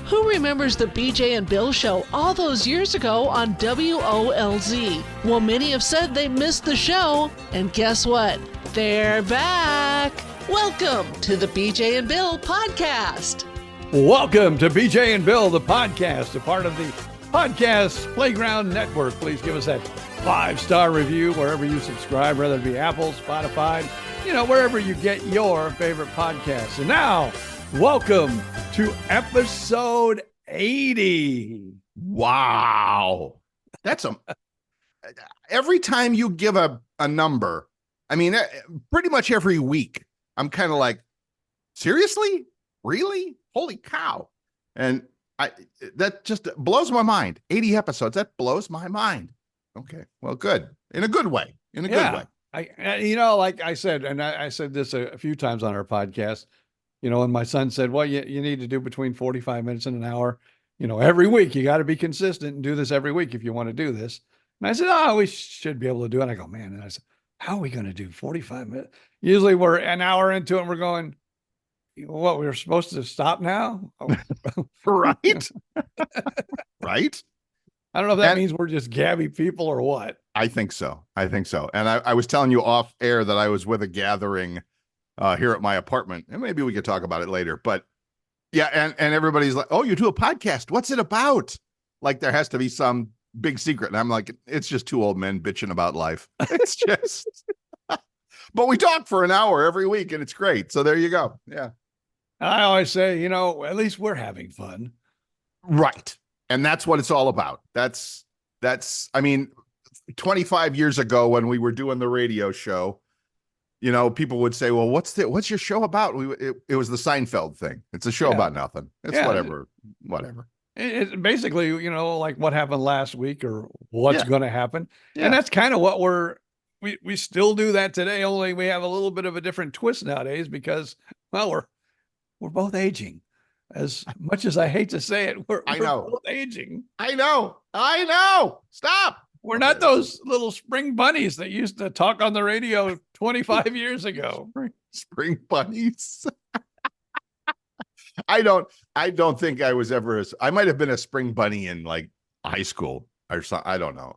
Who remembers the BJ and Bill show all those years ago on WOLZ? Well, many have said they missed the show, and guess what? They're back. Welcome to the BJ and Bill podcast. Welcome to BJ and Bill, the podcast, a part of the Podcast Playground Network. Please give us that 5-star review wherever you subscribe, whether it be Apple, Spotify, wherever you get your favorite podcasts. And now, welcome to episode 80. Wow. That's every time you give a number, pretty much every week, I'm kind of like, seriously? Really? Holy cow. And that just blows my mind. 80 episodes, that blows my mind. Okay, well, good. In a good way. Good way. Like I said, and I said this a few times on our podcast, and my son said, well, you need to do between 45 minutes and an hour, every week. You got to be consistent and do this every week if you want to do this. And I said, we should be able to do it. And I go, man. And I said, how are we going to do 45 minutes? Usually we're an hour into it and we're going, what, we're supposed to stop now? Right. Right. I don't know if that means we're just gabby people or what. I think so. And I was telling you off air that I was with a gathering here at my apartment, and maybe we could talk about it later. But yeah, and everybody's like, oh, you do a podcast. What's it about? Like there has to be some big secret. And I'm like, it's just two old men bitching about life. It's just, but we talk for an hour every week and it's great. So there you go. Yeah. I always say, at least we're having fun. Right. And that's what it's all about. That's 25 years ago when we were doing the radio show, people would say, well, what's your show about? It was the Seinfeld thing. It's a show about nothing. It's whatever. It's basically, like what happened last week or what's going to happen. Yeah. And that's kind of what we still do that today. Only we have a little bit of a different twist nowadays because, well, we're both aging. As much as I hate to say it, we're both aging. I know. Stop. We're not those little spring bunnies that used to talk on the radio 25 years ago. Spring bunnies. I don't think I was ever I might have been a spring bunny in like high school or something. I don't know.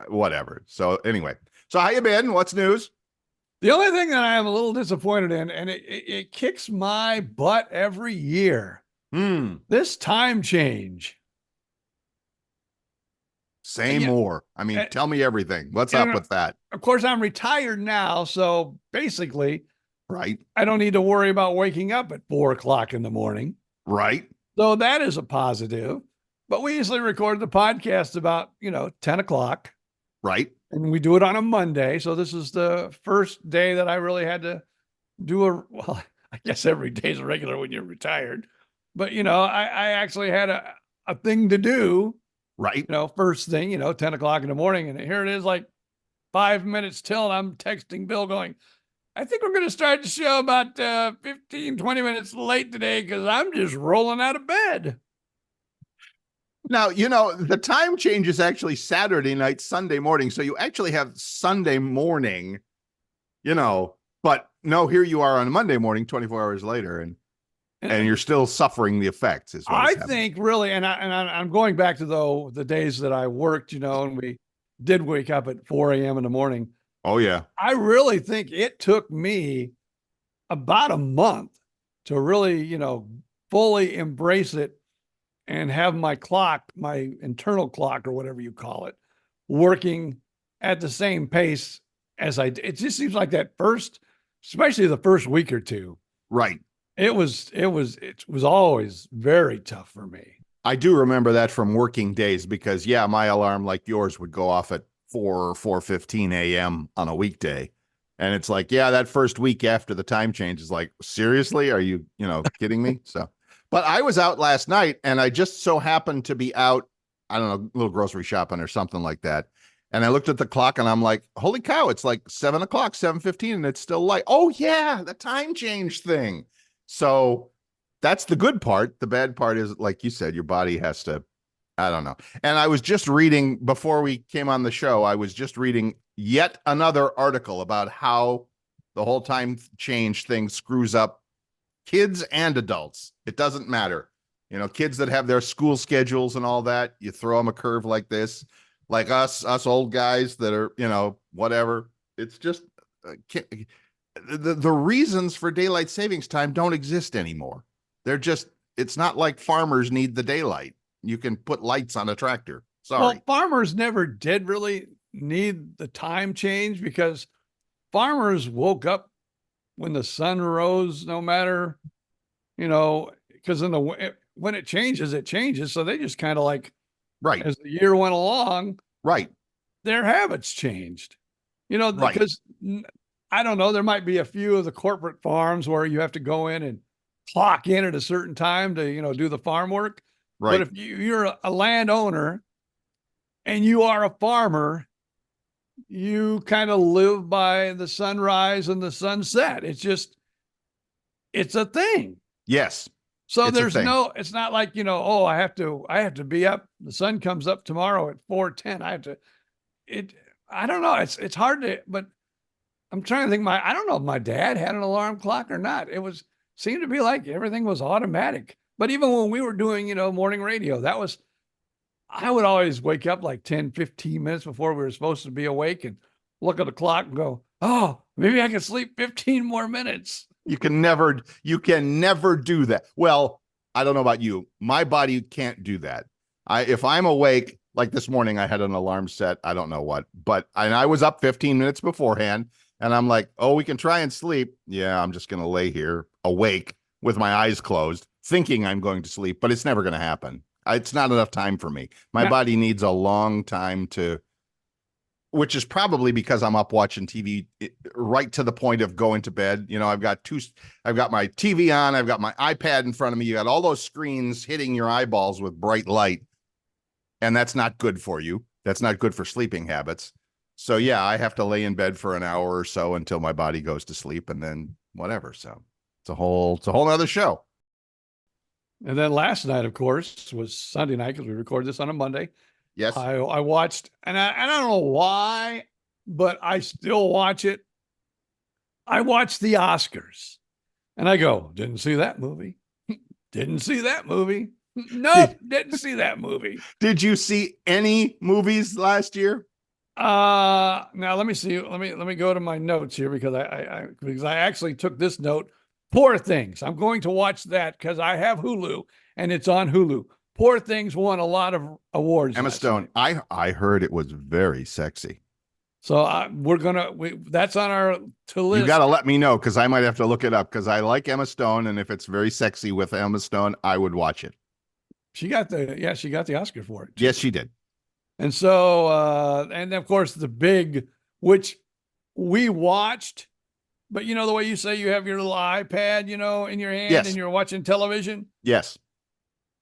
Whatever. So anyway, so how you been? What's news? The only thing that I am a little disappointed in, and it kicks my butt every year. This time change. Say more. Tell me everything. What's up with that? Of course, I'm retired now. So basically, right. I don't need to worry about waking up at 4:00 in the morning. Right. So that is a positive. But we usually record the podcast about, 10 o'clock. Right. And we do it on a Monday. So this is the first day that I really had to do I guess every day is regular when you're retired. But, I actually had a thing to do. Right. First thing, 10 o'clock in the morning. And here it is like 5 minutes till. And I'm texting Bill going, I think we're going to start the show about 15, 20 minutes late today because I'm just rolling out of bed. Now, the time change is actually Saturday night, Sunday morning. So you actually have Sunday morning, but no, here you are on Monday morning, 24 hours later. And you're still suffering the effects. Is what I think really, and I'm going back to the days that I worked, and we did wake up at 4 a.m. in the morning. Oh yeah. I really think it took me about a month to really, fully embrace it and have my clock, my internal clock or whatever you call it, working at the same pace as I did. It just seems like that especially the first week or two. Right. It was always very tough for me. I do remember that from working days because my alarm like yours would go off at 4:15 a.m. on a weekday. And it's like, that first week after the time change is like, seriously? Are you, kidding me? So, but I was out last night and I just so happened to be out, I don't know, a little grocery shopping or something like that. And I looked at the clock and I'm like, holy cow, it's like 7 o'clock, 7:15 and it's still light. Oh yeah, the time change thing. So that's the good part. The bad part is, like you said, your body has to, I don't know. And I was just reading before we came on the show, I was just reading yet another article about how the whole time change thing screws up kids and adults. It doesn't matter. You know, kids that have their school schedules and all that, you throw them a curve like this, like us old guys that are, you know, whatever. It's just the reasons for daylight savings time don't exist anymore. They're just, it's not like farmers need the daylight. You can put lights on a tractor. Sorry. Well, farmers never did really need the time change because farmers woke up when the sun rose, no matter, you know, because when it changes, it changes. So they just kind of like, Right. as the year went along, Right. their habits changed, you know, Right. because I don't know, there might be a few of the corporate farms where you have to go in and clock in at a certain time to, you know, do the farm work. Right. But if you're a landowner and you are a farmer, you kind of live by the sunrise and the sunset. It's a thing. Yes. So It's a there's thing. it's not like, you know, oh, I have to be up. The sun comes up tomorrow at 4:10. I don't know. It's hard to, but I'm trying to think I don't know if my dad had an alarm clock or not. Seemed to be like everything was automatic. But even when we were doing, you know, morning radio, I would always wake up like 10, 15 minutes before we were supposed to be awake and look at the clock and go, oh, maybe I can sleep 15 more minutes. You can never do that. Well, I don't know about you. My body can't do that. If I'm awake, like this morning, I had an alarm set. I don't know what, and I was up 15 minutes beforehand and I'm like, oh, we can try and sleep. Yeah, I'm just going to lay here awake with my eyes closed, thinking I'm going to sleep, but it's never going to happen. It's not enough time for me. My body needs a long time which is probably because I'm up watching TV right to the point of going to bed. You know, I've got my TV on, I've got my iPad in front of me. You got all those screens hitting your eyeballs with bright light. And that's not good for you. That's not good for sleeping habits. So yeah, I have to lay in bed for an hour or so until my body goes to sleep and then whatever. So it's a whole other show. And then last night, of course, was Sunday night because we record this on a Monday. Yes. I watched, and I don't know why, but I still watch it. I watched the Oscars and I go, didn't see that movie. Didn't see that movie. Nope, didn't see that movie. Did you see any movies last year? Now let me see. Let me go to my notes here because I actually took this note. Poor Things. I'm going to watch that because I have Hulu and it's on Hulu. Poor Things won a lot of awards. Emma Stone. I heard it was very sexy. So that's on our to list. You got to let me know because I might have to look it up because I like Emma Stone, and if it's very sexy with Emma Stone, I would watch it. She got the Oscar for it. Yes, she did. And so, and of course the big, which we watched, but you know, the way you say you have your little iPad, you know, in your hand. Yes. And you're watching television. Yes.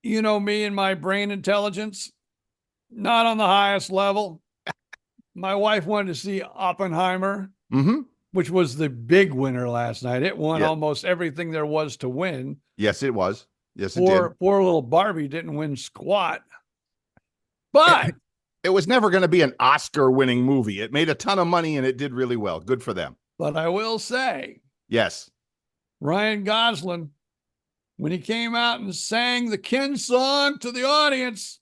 You know, me and my brain intelligence, not on the highest level. My wife wanted to see Oppenheimer, which was the big winner last night. It won almost everything there was to win. Yes, it was. Yes, it did. Poor little Barbie didn't win squat. But it was never going to be an Oscar-winning movie. It made a ton of money and it did really well. Good for them. But I will say, yes, Ryan Gosling, when he came out and sang the Ken song to the audience,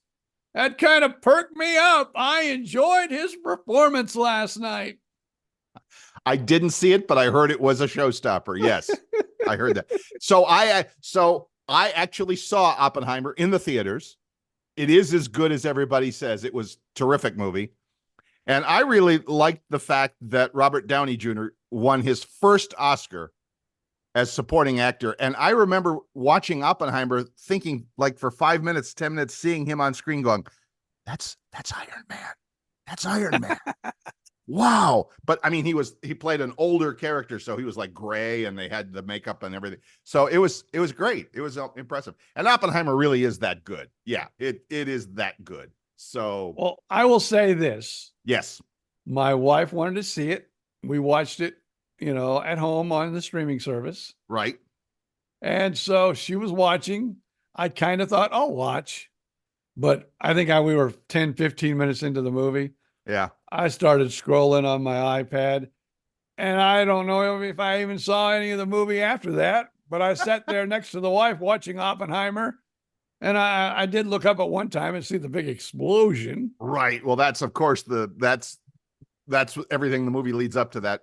that kind of perked me up. I enjoyed his performance last night. I didn't see it, but I heard it was a showstopper. Yes, I heard that. So I actually saw Oppenheimer in the theaters. It is as good as everybody says. It was a terrific movie. And I really liked the fact that Robert Downey Jr. won his first Oscar as supporting actor. And I remember watching Oppenheimer thinking like for 5 minutes, 10 minutes, seeing him on screen going, that's Iron Man. That's Iron Man. Wow. But I mean, he played an older character. So he was like gray and they had the makeup and everything. So it was great. It was impressive. And Oppenheimer really is that good. Yeah, it is that good. So, well, I will say this. Yes. My wife wanted to see it. We watched it, you know, at home on the streaming service. Right. And so she was watching. I kind of thought, I'll watch. But I think we were 10, 15 minutes into the movie. Yeah. I started scrolling on my iPad. And I don't know if I even saw any of the movie after that. But I sat there next to the wife watching Oppenheimer. And I did look up at one time and see the big explosion. Right. Well, that's of course that's everything the movie leads up to, that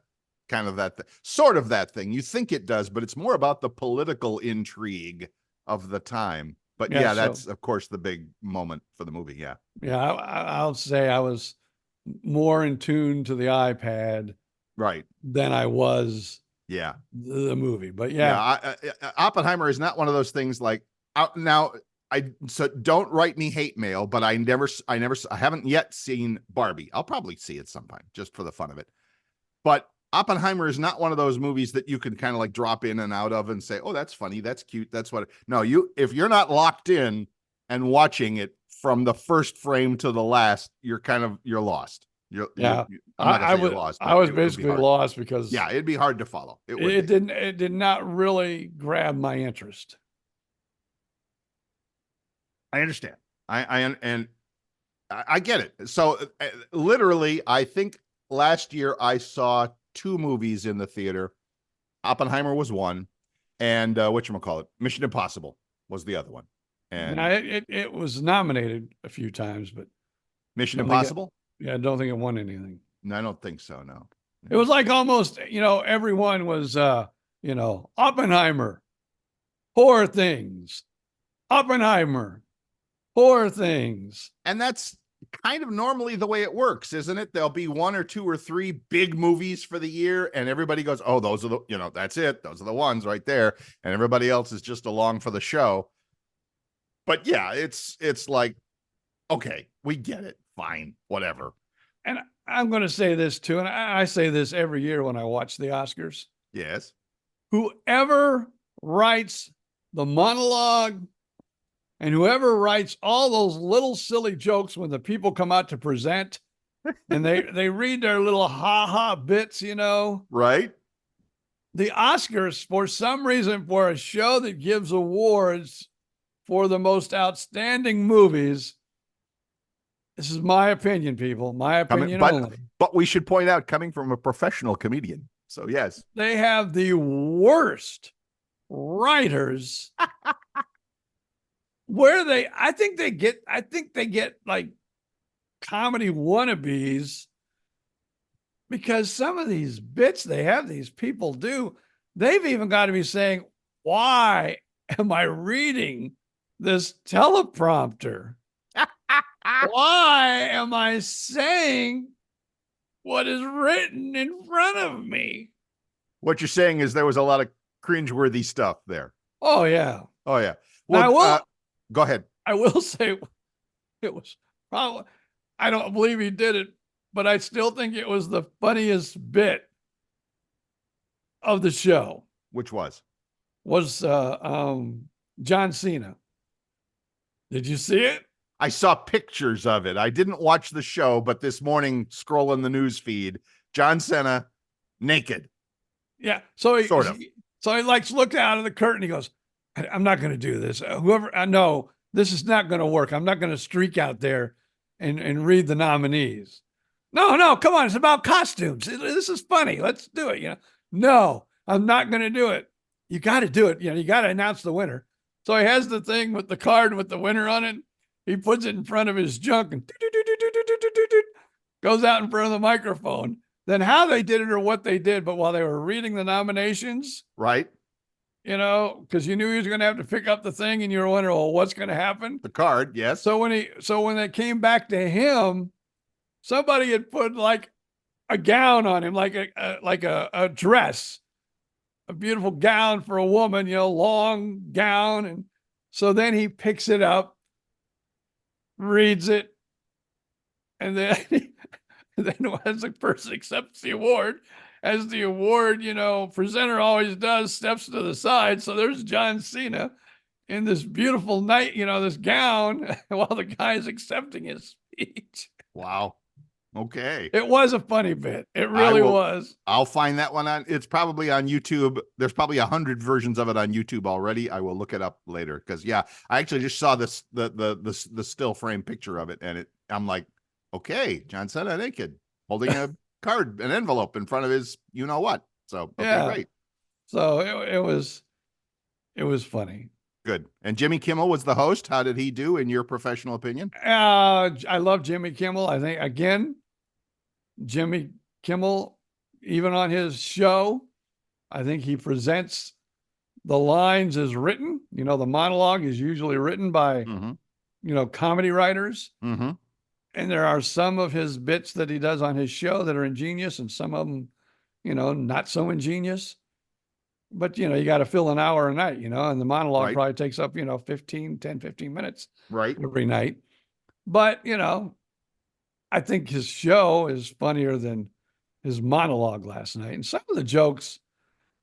kind of sort of that thing. You think it does, but it's more about the political intrigue of the time. But yeah, that's of course the big moment for the movie. Yeah. Yeah, I'll say I was more in tune to the iPad Right. than I was the movie. But yeah, Oppenheimer is not one of those things like now. So don't write me hate mail, but I haven't yet seen Barbie. I'll probably see it sometime just for the fun of it. But Oppenheimer is not one of those movies that you can kind of like drop in and out of and say, oh, that's funny, that's cute, that's what. No, if you're not locked in and watching it from the first frame to the last, you're lost. I was basically lost because it'd be hard to follow. It did not really grab my interest. I understand. I get it. So literally, I think last year I saw 2 movies in the theater. Oppenheimer was one, and whatchamacallit, Mission Impossible was the other one. And it was nominated a few times, but Mission Impossible? I don't think it won anything. No, I don't think so. No. It was like almost, everyone was, Oppenheimer, Poor Things, Oppenheimer, Poor Things. And that's kind of normally the way it works, isn't it? There'll be 1 or 2 or 3 big movies for the year, and everybody goes, oh, those are that's it. Those are the ones right there. And everybody else is just along for the show. But yeah, it's like, okay, we get it. Fine, whatever. And I'm going to say this too, and I say this every year when I watch the Oscars. Yes. Whoever writes the monologue and whoever writes all those little silly jokes when the people come out to present and they read their little ha-ha bits, Right. The Oscars, for some reason, for a show that gives awards for the most outstanding movies, this is my opinion, people, my opinion only. But we should point out, coming from a professional comedian. So yes. They have the worst writers I think they get like comedy wannabes, because some of these bits they have these people do, they've even got to be saying, why am I reading this teleprompter? Why am I saying what is written in front of me? What you're saying is there was a lot of cringeworthy stuff there. Oh yeah. Well, go ahead. I will say it was probably, I don't believe he did it, but I still think it was the funniest bit of the show. Which was John Cena. Did you see it? I saw pictures of it. I didn't watch the show, but this morning scrolling the news feed, John Cena naked. Yeah. So he like looked out of the curtain. He goes, I'm not going to do this. Whoever I know, this is not going to work. I'm not going to streak out there and read the nominees. No, come on. It's about costumes. This is funny. Let's do it. No, I'm not going to do it. You got to do it. You got to announce the winner. So he has the thing with the card with the winner on it. He puts it in front of his junk and goes out in front of the microphone. Then how they did it or what they did, but while they were reading the nominations, right? Because you knew he was going to have to pick up the thing, and you were wondering, well, what's going to happen? The card, yes. So when they came back to him, somebody had put like a gown on him, like a dress, a beautiful gown for a woman, long gown, and so then he picks it up, reads it, and then as the person accepts the award, as the award, presenter always does, steps to the side. So there's John Cena in this beautiful night, this gown, while the guy's accepting his speech. Wow. Okay. It was a funny bit. It really was. I'll find that one it's probably on YouTube. There's probably 100 versions of it on YouTube already. I will look it up later. Cause I actually just saw this, the still frame picture of it. And I'm like, okay, John Cena naked, holding an envelope in front of his, what. So, okay, great. So it was funny. Good. And Jimmy Kimmel was the host. How did he do in your professional opinion? I love Jimmy Kimmel. I think, again, Jimmy Kimmel, even on his show, I think he presents the lines as written. You know, the monologue is usually written by, comedy writers. Mm-hmm. And there are some of his bits that he does on his show that are ingenious, and some of them, not so ingenious. But, you got to fill an hour a night, and the monologue probably takes up, 15 minutes every night. But, I think his show is funnier than his monologue last night. And some of the jokes,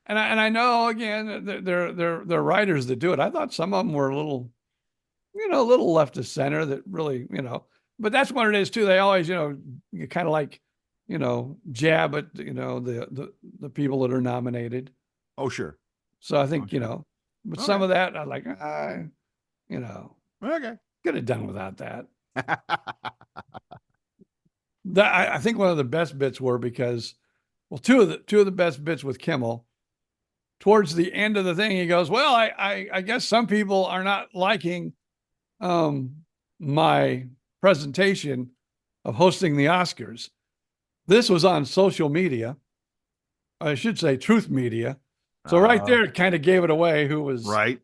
and I know, again, they're writers that do it. I thought some of them were a little left of center that really, but that's what it is too. They always, you kind of like, jab at, the people that are nominated. Oh, sure. So I think, but some of that I like, okay, could have done without that. I think one of the best bits were because, well, two of the best bits with Kimmel, towards the end of the thing, he goes, well, I guess some people are not liking my presentation of hosting the Oscars. This was on social media. I should say truth media. So right there, it kind of gave it away who was right.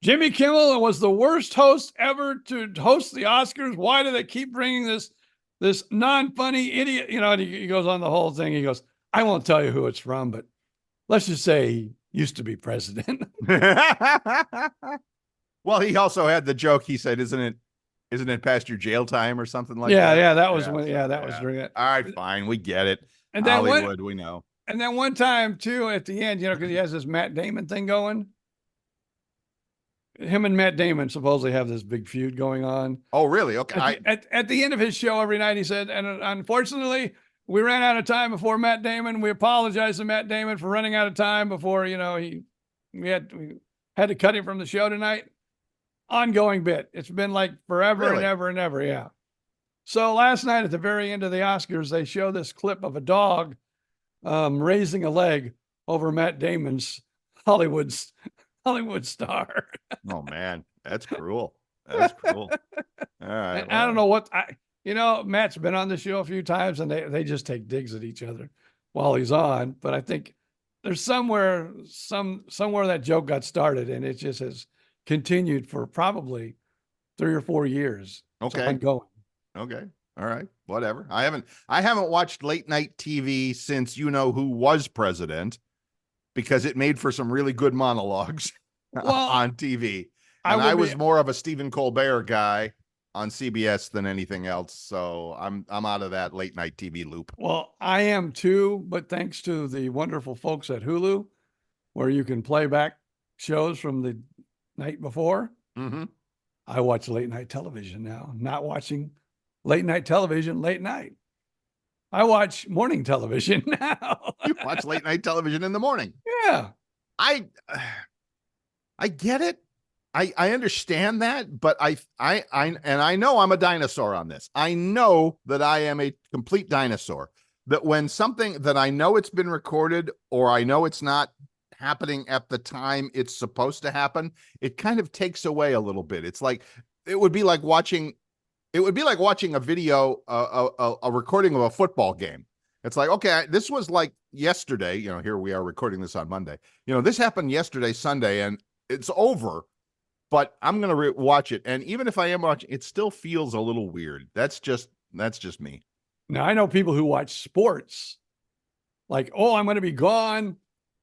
Jimmy Kimmel was the worst host ever to host the Oscars. Why do they keep bringing this non-funny idiot? And he goes on the whole thing. He goes, I won't tell you who it's from, but let's just say he used to be president. Well, he also had the joke. He said, isn't it past your jail time or something like that? Yeah, that was when. Yeah, that was during it. All right, fine, we get it. And Hollywood, we know. And then one time too, at the end, because he has this Matt Damon thing going. Him and Matt Damon supposedly have this big feud going on. Oh, really? Okay. At the end of his show every night, he said, and unfortunately, we ran out of time before Matt Damon. We apologize to Matt Damon for running out of time before, we had to cut him from the show tonight. Ongoing bit. It's been like forever and ever and ever. Yeah. So last night at the very end of the Oscars, they show this clip of a dog raising a leg over Matt Damon's Hollywood star. Oh man, that's cruel. That's cruel. All right. I don't know what Matt's been on the show a few times, and they just take digs at each other while he's on. But I think there's somewhere that joke got started, and it just has continued for probably 3 or 4 years. Okay. Ongoing. Okay. All right. Whatever. I haven't watched late night TV since who was president, because it made for some really good monologues on TV. And I was more of a Stephen Colbert guy on CBS than anything else. So I'm out of that late night TV loop. Well, I am too, but thanks to the wonderful folks at Hulu, where you can play back shows from the night before. Mm-hmm. I watch late night television now, not watching late night television late night. I watch morning television now. You watch late night television in the morning. Yeah. I get it. I understand that, but I know I'm a dinosaur on this. I know that I am a complete dinosaur. That when something that I know it's been recorded, or I know it's not happening at the time it's supposed to happen, it kind of takes away a little bit. It's like, it would be like watching a video, a recording of a football game. It's like, okay, this was like yesterday, here we are recording this on Monday. This happened yesterday, Sunday, and it's over, but I'm going to watch it. And even if I am watching, it still feels a little weird. That's just me. Now, I know people who watch sports like, oh, I'm going to be gone,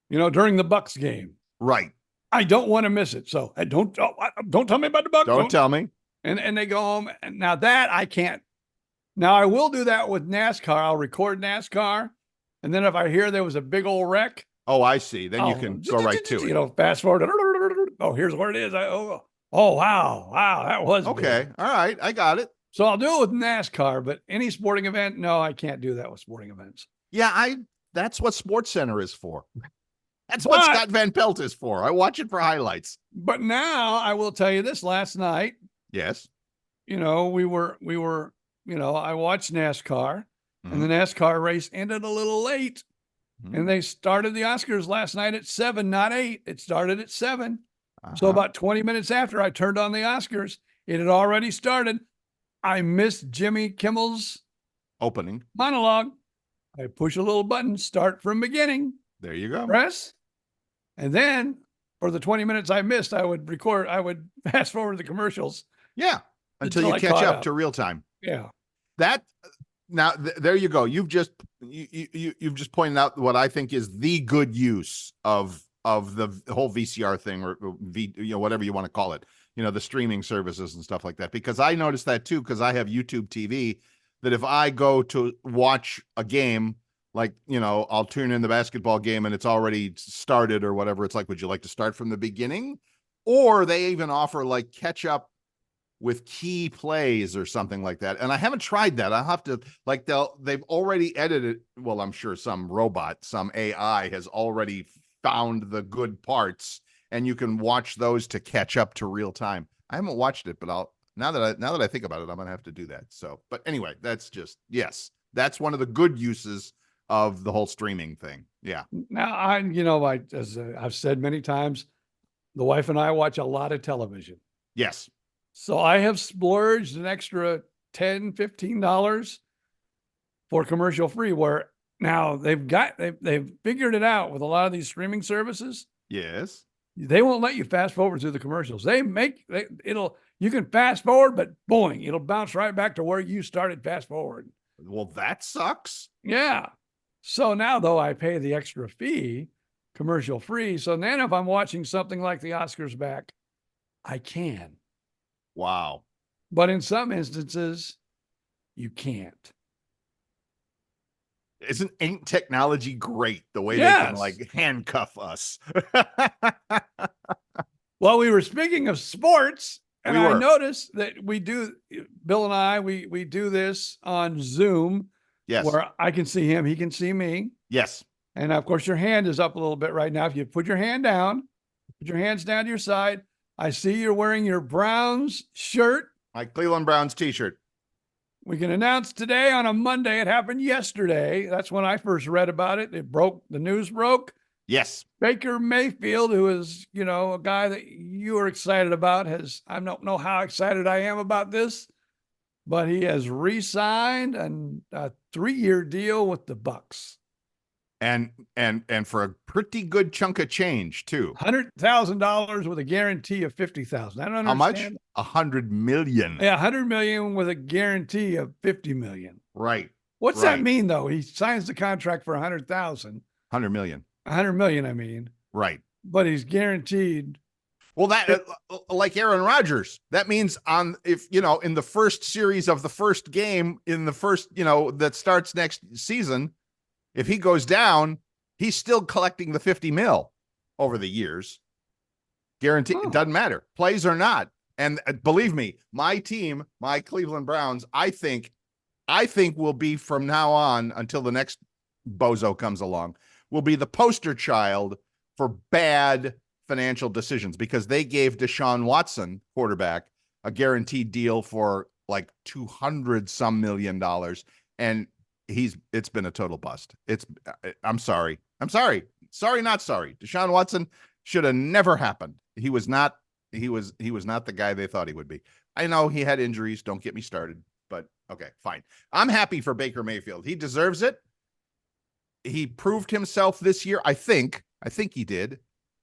during the Bucks game. Right. I don't want to miss it. So don't tell me about the Bucks. Don't tell me. And they go home. And now that I can't. Now I will do that with NASCAR. I'll record NASCAR. And then if I hear there was a big old wreck. Oh, I see. Then you can go right to it. Fast forward. Oh, here's what it is. Oh, wow. That was okay. Big. All right. I got it. So I'll do it with NASCAR, but any sporting event, no, I can't do that with sporting events. Yeah, that's what Sports Center is for. That's what Scott Van Pelt is for. I watch it for highlights. But now I will tell you this. Last night, yes, we were, I watched NASCAR, and the NASCAR race ended a little late, and they started the Oscars last night at 7, not 8. It started at 7. So Uh-huh. about 20 minutes after I turned on the Oscars, it had already started. I missed Jimmy Kimmel's Opening. monologue. I push a little button, start from beginning, There you go. press, and then for the 20 minutes I missed, I would fast forward the commercials. Yeah. Until you I catch caught up to real time. Yeah. That now there you go. You've just pointed out what I think is the good use of the whole VCR thing, or whatever you want to call it, the streaming services and stuff like that. Because I noticed that too, because I have YouTube TV, that if I go to watch a game, like, I'll tune in the basketball game and it's already started or whatever, it's like, would you like to start from the beginning? Or they even offer like catch up with key plays or something like that. And I haven't tried that. I'll have to, like, they've already edited. Well, I'm sure some AI has already found the good parts, and you can watch those to catch up to real time. I haven't watched it, but now that I think about it, I'm going to have to do that. So, but anyway, yes, that's one of the good uses of the whole streaming thing. Yeah. Now, as I've said many times, the wife and I watch a lot of television. Yes. So I have splurged an extra $10, $15 for commercial free, where now they've figured it out with a lot of these streaming services. Yes. They won't let you fast forward through the commercials. You can fast forward, but boing, it'll bounce right back to where you started fast forward. Well, that sucks. Yeah. So now, though, I pay the extra fee, commercial free. So then if I'm watching something like the Oscars back, I can. Wow. But in some instances, you can't. Ain't technology great the way they can like handcuff us? Well, we were speaking of sports, and I noticed that Bill and I, we do this on Zoom. Yes. Where I can see him, he can see me. Yes. And of course, your hand is up a little bit right now. If you put your hand down, put your hands down to your side. I see you're wearing your Browns shirt. My Cleveland Browns t-shirt. We can announce today on a Monday. It happened yesterday. That's when I first read about it. The news broke. Yes. Baker Mayfield, who is, a guy that you are excited about, I don't know how excited I am about this, but he has re-signed a 3-year deal with the Bucks. And for a pretty good chunk of change too. $100,000 with a guarantee of $50,000. I don't understand. How much? $100 million. Yeah, $100 million with a guarantee of $50 million. Right. What's that mean though? He signs the contract for $100,000. $100 million. $100 million, I mean. Right. But he's guaranteed. Well, that like Aaron Rodgers, that means in the first series of the first game in the first, that starts next season, if he goes down, he's still collecting the 50 mil over the years. Guaranteed. It doesn't matter. Plays or not. And believe me, my team, my Cleveland Browns, I think will be from now on until the next bozo comes along, will be the poster child for bad financial decisions, because they gave Deshaun Watson, quarterback, a guaranteed deal for like $200 some million. And it's been a total bust. I'm sorry. Sorry, not sorry. Deshaun Watson should have never happened. He was not the guy they thought he would be. I know he had injuries. Don't get me started, but okay, fine. I'm happy for Baker Mayfield. He deserves it. He proved himself this year. I think he did.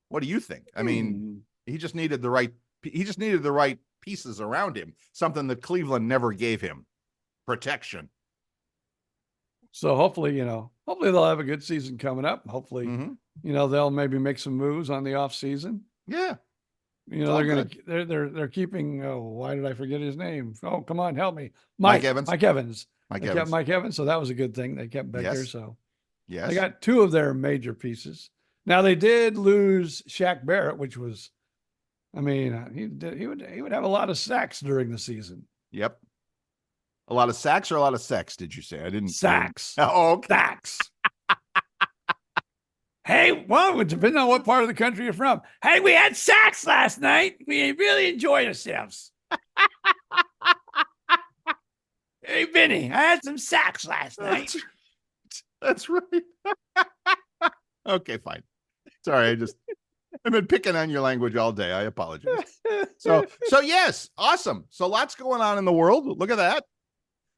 What do you think? I mean, he just needed the right pieces around him, something that Cleveland never gave him. Protection. So hopefully they'll have a good season coming up. Hopefully, they'll maybe make some moves on the off season. Yeah. They're keeping, why did I forget his name? Oh, come on, help me. Mike Evans. Mike Evans. Kept Mike Evans. So that was a good thing. They kept back there. So yes, they got 2 of their major pieces. Now they did lose Shaq Barrett, which was, he would have a lot of sacks during the season. Yep. A lot of sacks or a lot of sex, did you say? I didn't. Sacks. Oh, okay. Sacks. Hey, well, it depends on what part of the country you're from. Hey, we had sacks last night. We really enjoyed ourselves. Hey, Vinny, I had some sacks last night. That's right. Okay, fine. Sorry, I've been picking on your language all day. I apologize. So yes, awesome. So lots going on in the world. Look at that.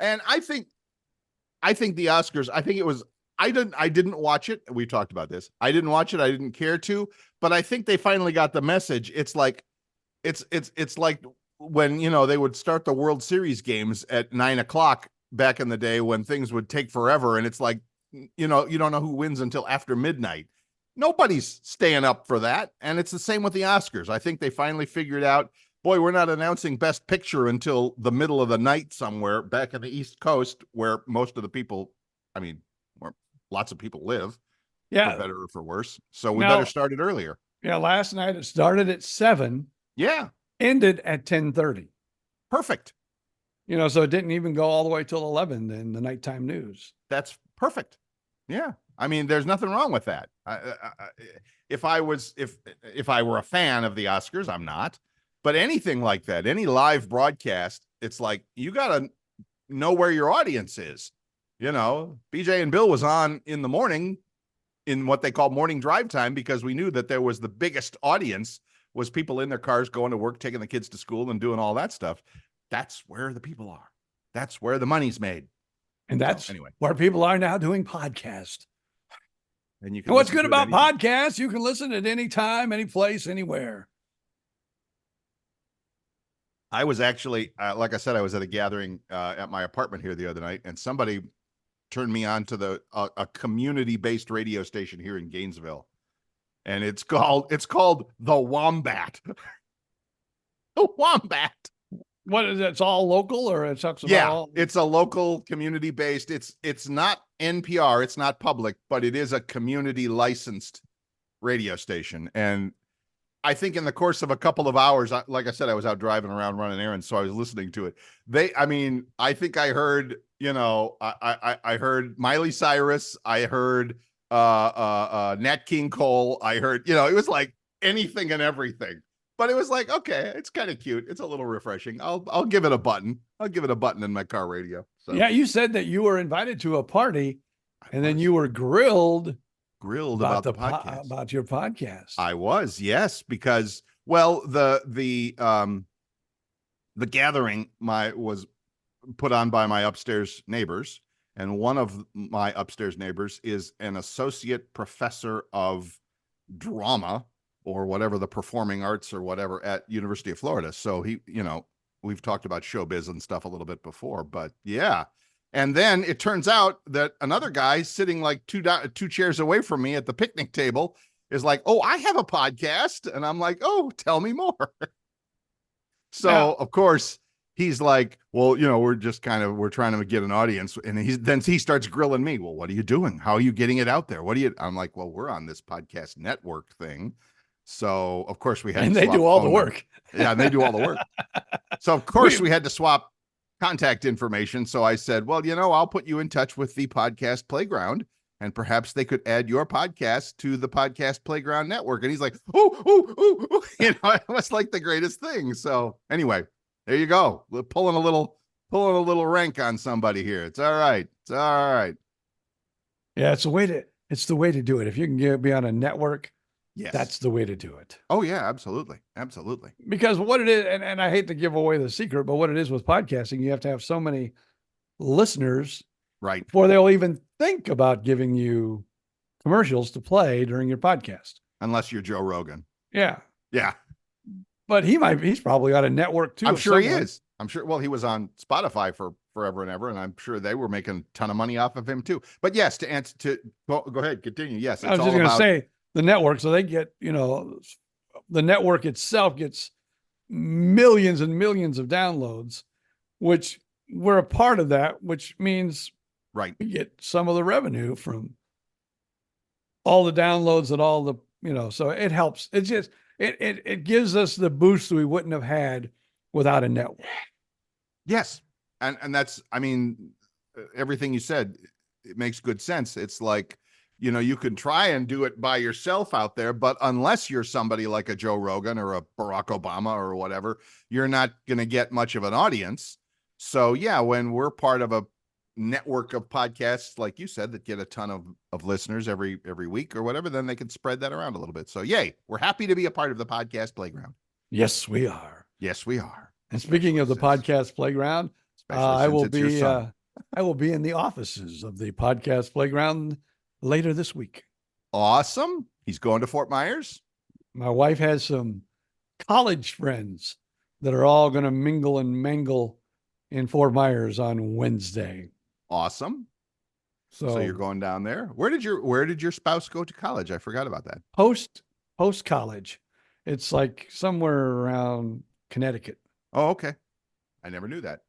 And I think the Oscars, I didn't watch it. We talked about this. I didn't watch it. I didn't care to, but I think they finally got the message. It's like, it's like when, they would start the World Series games at 9:00 back in the day when things would take forever. And it's like, you don't know who wins until after midnight. Nobody's staying up for that. And it's the same with the Oscars. I think they finally figured out, boy, we're not announcing Best Picture until the middle of the night somewhere back in the East Coast where most of the people, where lots of people live, Yeah. for better or for worse. So we better start it earlier. Yeah. Last night it started at 7. Yeah. Ended at 10:30. Perfect. So it didn't even go all the way till 11 in the nighttime news. That's perfect. Yeah. There's nothing wrong with that. If I were a fan of the Oscars, I'm not, but anything like that, any live broadcast, it's like, you got to know where your audience is. BJ and Bill was on in the morning in what they call morning drive time, because we knew that there was the biggest audience was people in their cars going to work, taking the kids to school and doing all that stuff. That's where the people are. That's where the money's made. And that's where people are now doing podcasts. And what's good about podcasts, you can listen at any time, any place, anywhere. I was actually, like I said, I was at a gathering at my apartment here the other night, and somebody turned me on to a community-based radio station here in Gainesville. And it's called The Wombat. The Wombat. What is it? It's all local, or it talks about it's a local community-based. It's not NPR, it's not public, but it is a community licensed radio station. And I think in the course of a couple of hours, like I said, I was out driving around running errands, so I was listening to it. I think I heard, I heard Miley Cyrus, I heard Nat King Cole, I heard, it was like anything and everything. But it was like, okay, it's kind of cute. It's a little refreshing. I'll give it a button. I'll give it a button in my car radio. So. Yeah, you said that you were invited to a party, and then you were grilled about the podcast. About your podcast. I was, yes, because the gathering was put on by my upstairs neighbors, and one of my upstairs neighbors is an associate professor of drama, or whatever, the performing arts or whatever, at University of Florida. So he, we've talked about showbiz and stuff a little bit before, but yeah. And then it turns out that another guy sitting like two chairs away from me at the picnic table is like, oh, I have a podcast. And I'm like, oh, tell me more. So of course he's like, well, we're trying to get an audience. And he starts grilling me. Well, what are you doing? How are you getting it out there? I'm like, well, we're on this podcast network thing. So of course we had, and they do all the work. Yeah, and they do all the work. So of course we had to swap contact information. So I said, well, I'll put you in touch with the Podcast Playground, and perhaps they could add your podcast to the Podcast Playground network. And he's like, oh, it was like the greatest thing. So anyway, there you go. We're pulling a little rank on somebody here. It's all right. It's all right. Yeah, it's the way to do it. If you can be on a network, yes, that's the way to do it. Oh yeah, absolutely. Absolutely. Because what it is, and I hate to give away the secret, but what it is with podcasting, you have to have so many listeners, right, before they'll even think about giving you commercials to play during your podcast. Unless you're Joe Rogan. Yeah. Yeah. But he's probably on a network too. I'm sure he is. I'm sure. Well, he was on Spotify for forever and ever, and I'm sure they were making a ton of money off of him too. But yes, go ahead, continue. Yes. I was just going to say, the network, so they get, the network itself gets millions and millions of downloads, which we're a part of that, which means we get some of the revenue from all the downloads and all the, so it helps. It just, it gives us the boost we wouldn't have had without a network. Yes. And that's, everything you said, it makes good sense. It's like, you can try and do it by yourself out there, but unless you're somebody like a Joe Rogan or a Barack Obama or whatever, you're not going to get much of an audience. So yeah, when we're part of a network of podcasts, like you said, that get a ton of listeners every week or whatever, then they can spread that around a little bit. So yay, we're happy to be a part of the podcast playground. Yes, we are. Yes, we are. And speaking of the podcast playground, I will be in the offices of the podcast playground later this week. Awesome. He's going to Fort Myers. My wife has some college friends that are all going to mingle and mangle in Fort Myers on Wednesday. Awesome. So you're going down there. Where did your spouse go to college? I forgot about that. Post college. It's like somewhere around Connecticut. Oh, okay. I never knew that.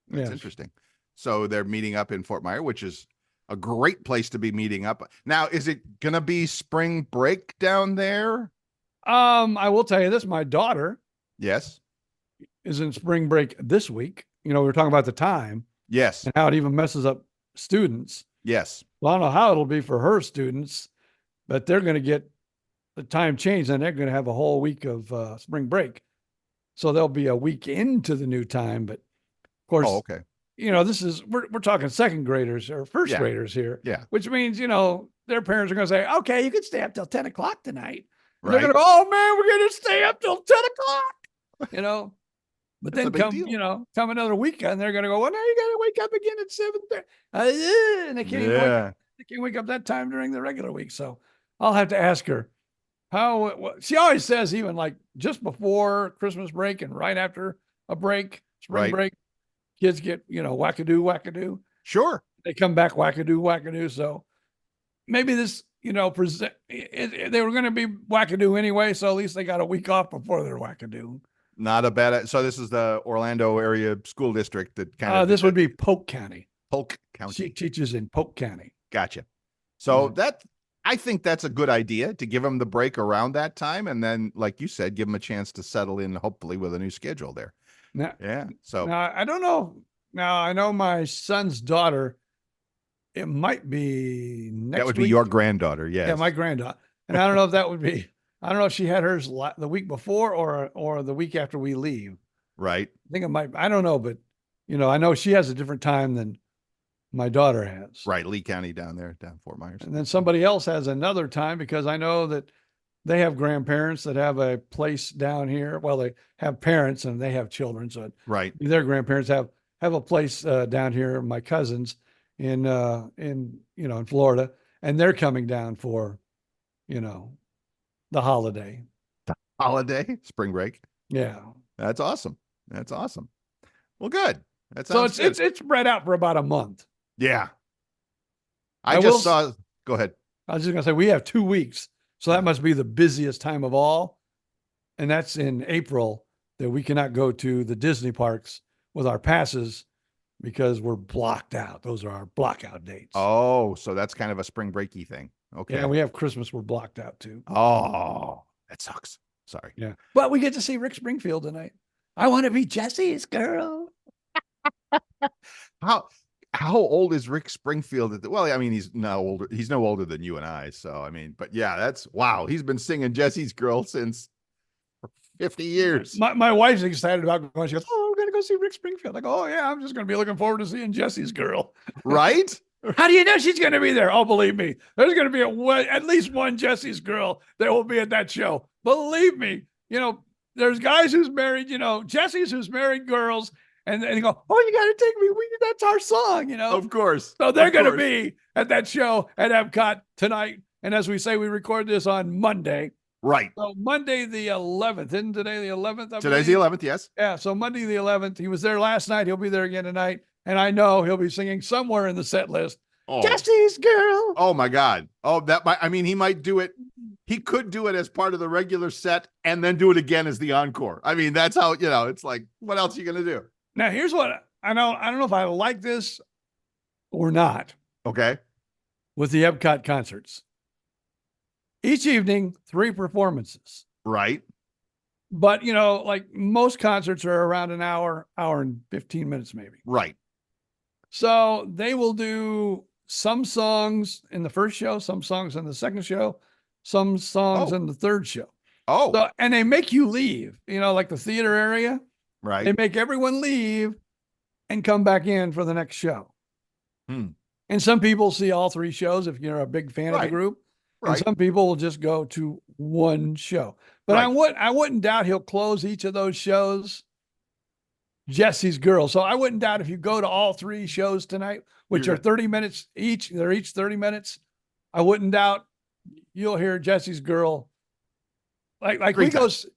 That's interesting. So they're meeting up in Fort Myers, which is a great place to be meeting up. Now, is it going to be spring break down there? I will tell you this, my daughter Yes. is in spring break this week. We were talking about the time. Yes. And how it even messes up students. Yes. Well, I don't know how it'll be for her students, but they're going to get the time changed and they're going to have a whole week of spring break. So they'll be a week into the new time. But of course, okay. This is, we're talking second graders or first graders here. Yeah. Which means, their parents are going to say, okay, you can stay up till 10 o'clock tonight. Right. They're going to go, oh man, we're going to stay up till 10 o'clock, But then come another weekend, they're going to go, well, now you got to wake up again at 7:30. And they can't wake up that time during the regular week. So I'll have to ask her she always says, even like just before Christmas break and right after a break, spring break, kids get, wackadoo. Sure. They come back wackadoo. So maybe this, they were going to be wackadoo anyway. So at least they got a week off before their wackadoo. Not a bad. So this is the Orlando area school district that kind of. This would be Polk County. Polk County. She teaches in Polk County. Gotcha. So I think that's a good idea to give them the break around that time. And then, like you said, give them a chance to settle in, hopefully with a new schedule there. So now I don't know. Now I know my son's daughter, it might be next week. That would be your granddaughter. Yes. Yeah, my granddaughter. And I don't know if that would be, I don't know if she had hers the week before or the week after we leave. Right. I think it might, I don't know, but I know she has a different time than my daughter has. Right. Lee County down Fort Myers. And then somebody else has another time because I know that they have grandparents that have a place down here. Well, they have parents and they have children. So their grandparents have a place down here, my cousins in Florida, and they're coming down for, the holiday. Spring break. Yeah. That's awesome. Well, good. So it's spread out for about a month. Yeah. Go ahead. I was just going to say, we have 2 weeks. So that must be the busiest time of all. And that's in April that we cannot go to the Disney parks with our passes because we're blocked out. Those are our blockout dates. Oh, so that's kind of a spring breaky thing. Okay. Yeah, we have Christmas. We're blocked out too. Oh, that sucks. Sorry. Yeah. But we get to see Rick Springfield tonight. I want to be Jesse's girl. How old is Rick Springfield? Well, I mean, he's no older than you and I. So, I mean, but yeah, wow. He's been singing Jesse's Girl since 50 years. My wife's excited about going. She goes, oh, we're going to go see Rick Springfield. I go, oh yeah, I'm just going to be looking forward to seeing Jesse's Girl. Right? How do you know she's going to be there? Oh, believe me, there's going to be at least one Jesse's Girl that will be at that show. Believe me, there's guys who's married, Jesse's who's married girls. And they go, oh, you got to take me. That's our song, Of course. So they're going to be at that show at Epcot tonight. And as we say, we record this on Monday. Right. So Monday the 11th. Isn't today the 11th? Today's the 11th, yes. Yeah. So Monday the 11th. He was there last night. He'll be there again tonight. And I know he'll be singing somewhere in the set list. Oh. Jesse's Girl. Oh, my God. Oh, he might do it. He could do it as part of the regular set and then do it again as the encore. I mean, that's how, it's like, what else are you going to do? Now, here's what I know. I don't know if I like this or not. Okay. With the Epcot concerts. Each evening, 3 performances. Right. But, like most concerts are around an hour and 15 minutes, maybe. Right. So they will do some songs in the first show, some songs in the second show, some songs in the third show. Oh. So, and they make you leave, like the theater area. Right. They make everyone leave and come back in for the next show. And some people see all three shows if you're a big fan of the group. And some people will just go to one show. But I wouldn't doubt he'll close each of those shows. Jesse's Girl. So I wouldn't doubt if you go to all three shows tonight, which are 30 minutes each, they're each 30 minutes. I wouldn't doubt you'll hear Jesse's Girl. Like we go see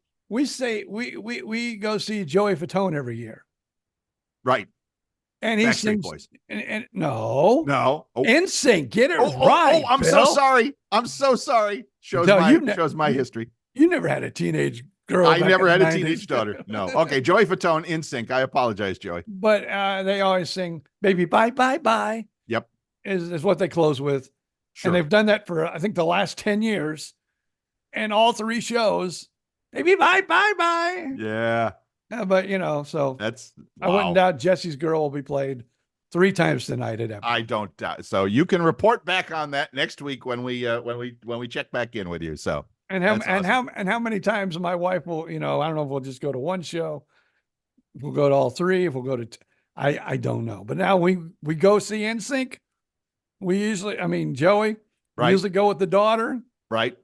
Joey Fatone every year. Right. And he sings Boys. And no. NSYNC. Get it right. I'm Bill. so sorry. Shows my history. You never had a teenage girl. I never had a teenage daughter. No. Okay. Joey Fatone, NSYNC. I apologize, Joey. But they always sing Baby Bye Bye Bye. Yep. Is what they close with. Sure. And they've done that for, I think, the last 10 years. And all three shows, Baby Bye Bye Bye. Yeah. But so I wouldn't doubt Jesse's Girl will be played 3 times tonight at Epcot. I don't doubt. So you can report back on that next week when we check back in with you. So how many times my wife will, I don't know if we'll just go to one show, if we'll go to all three, if we'll go to I don't know. But now we go see NSYNC. We usually, Joey, we usually go with the daughter. Right.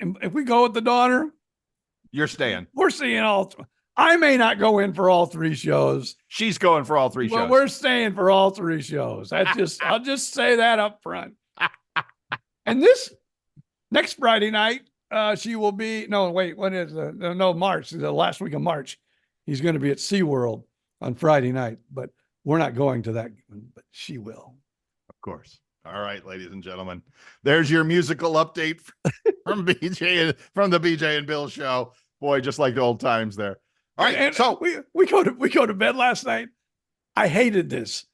And if we go with the daughter, you're staying. We're seeing all. I may not go in for all 3 shows. She's going for all 3 shows. But we're staying for all 3 shows. I'll just say that up front. And this next Friday night, she will be, March, the last week of March. He's going to be at SeaWorld on Friday night, but we're not going to that, but she will. Of course. All right, ladies and gentlemen, there's your musical update from the BJ and Bill show. Boy, just like the old times there. All right, and so we go to bed last night. I hated this.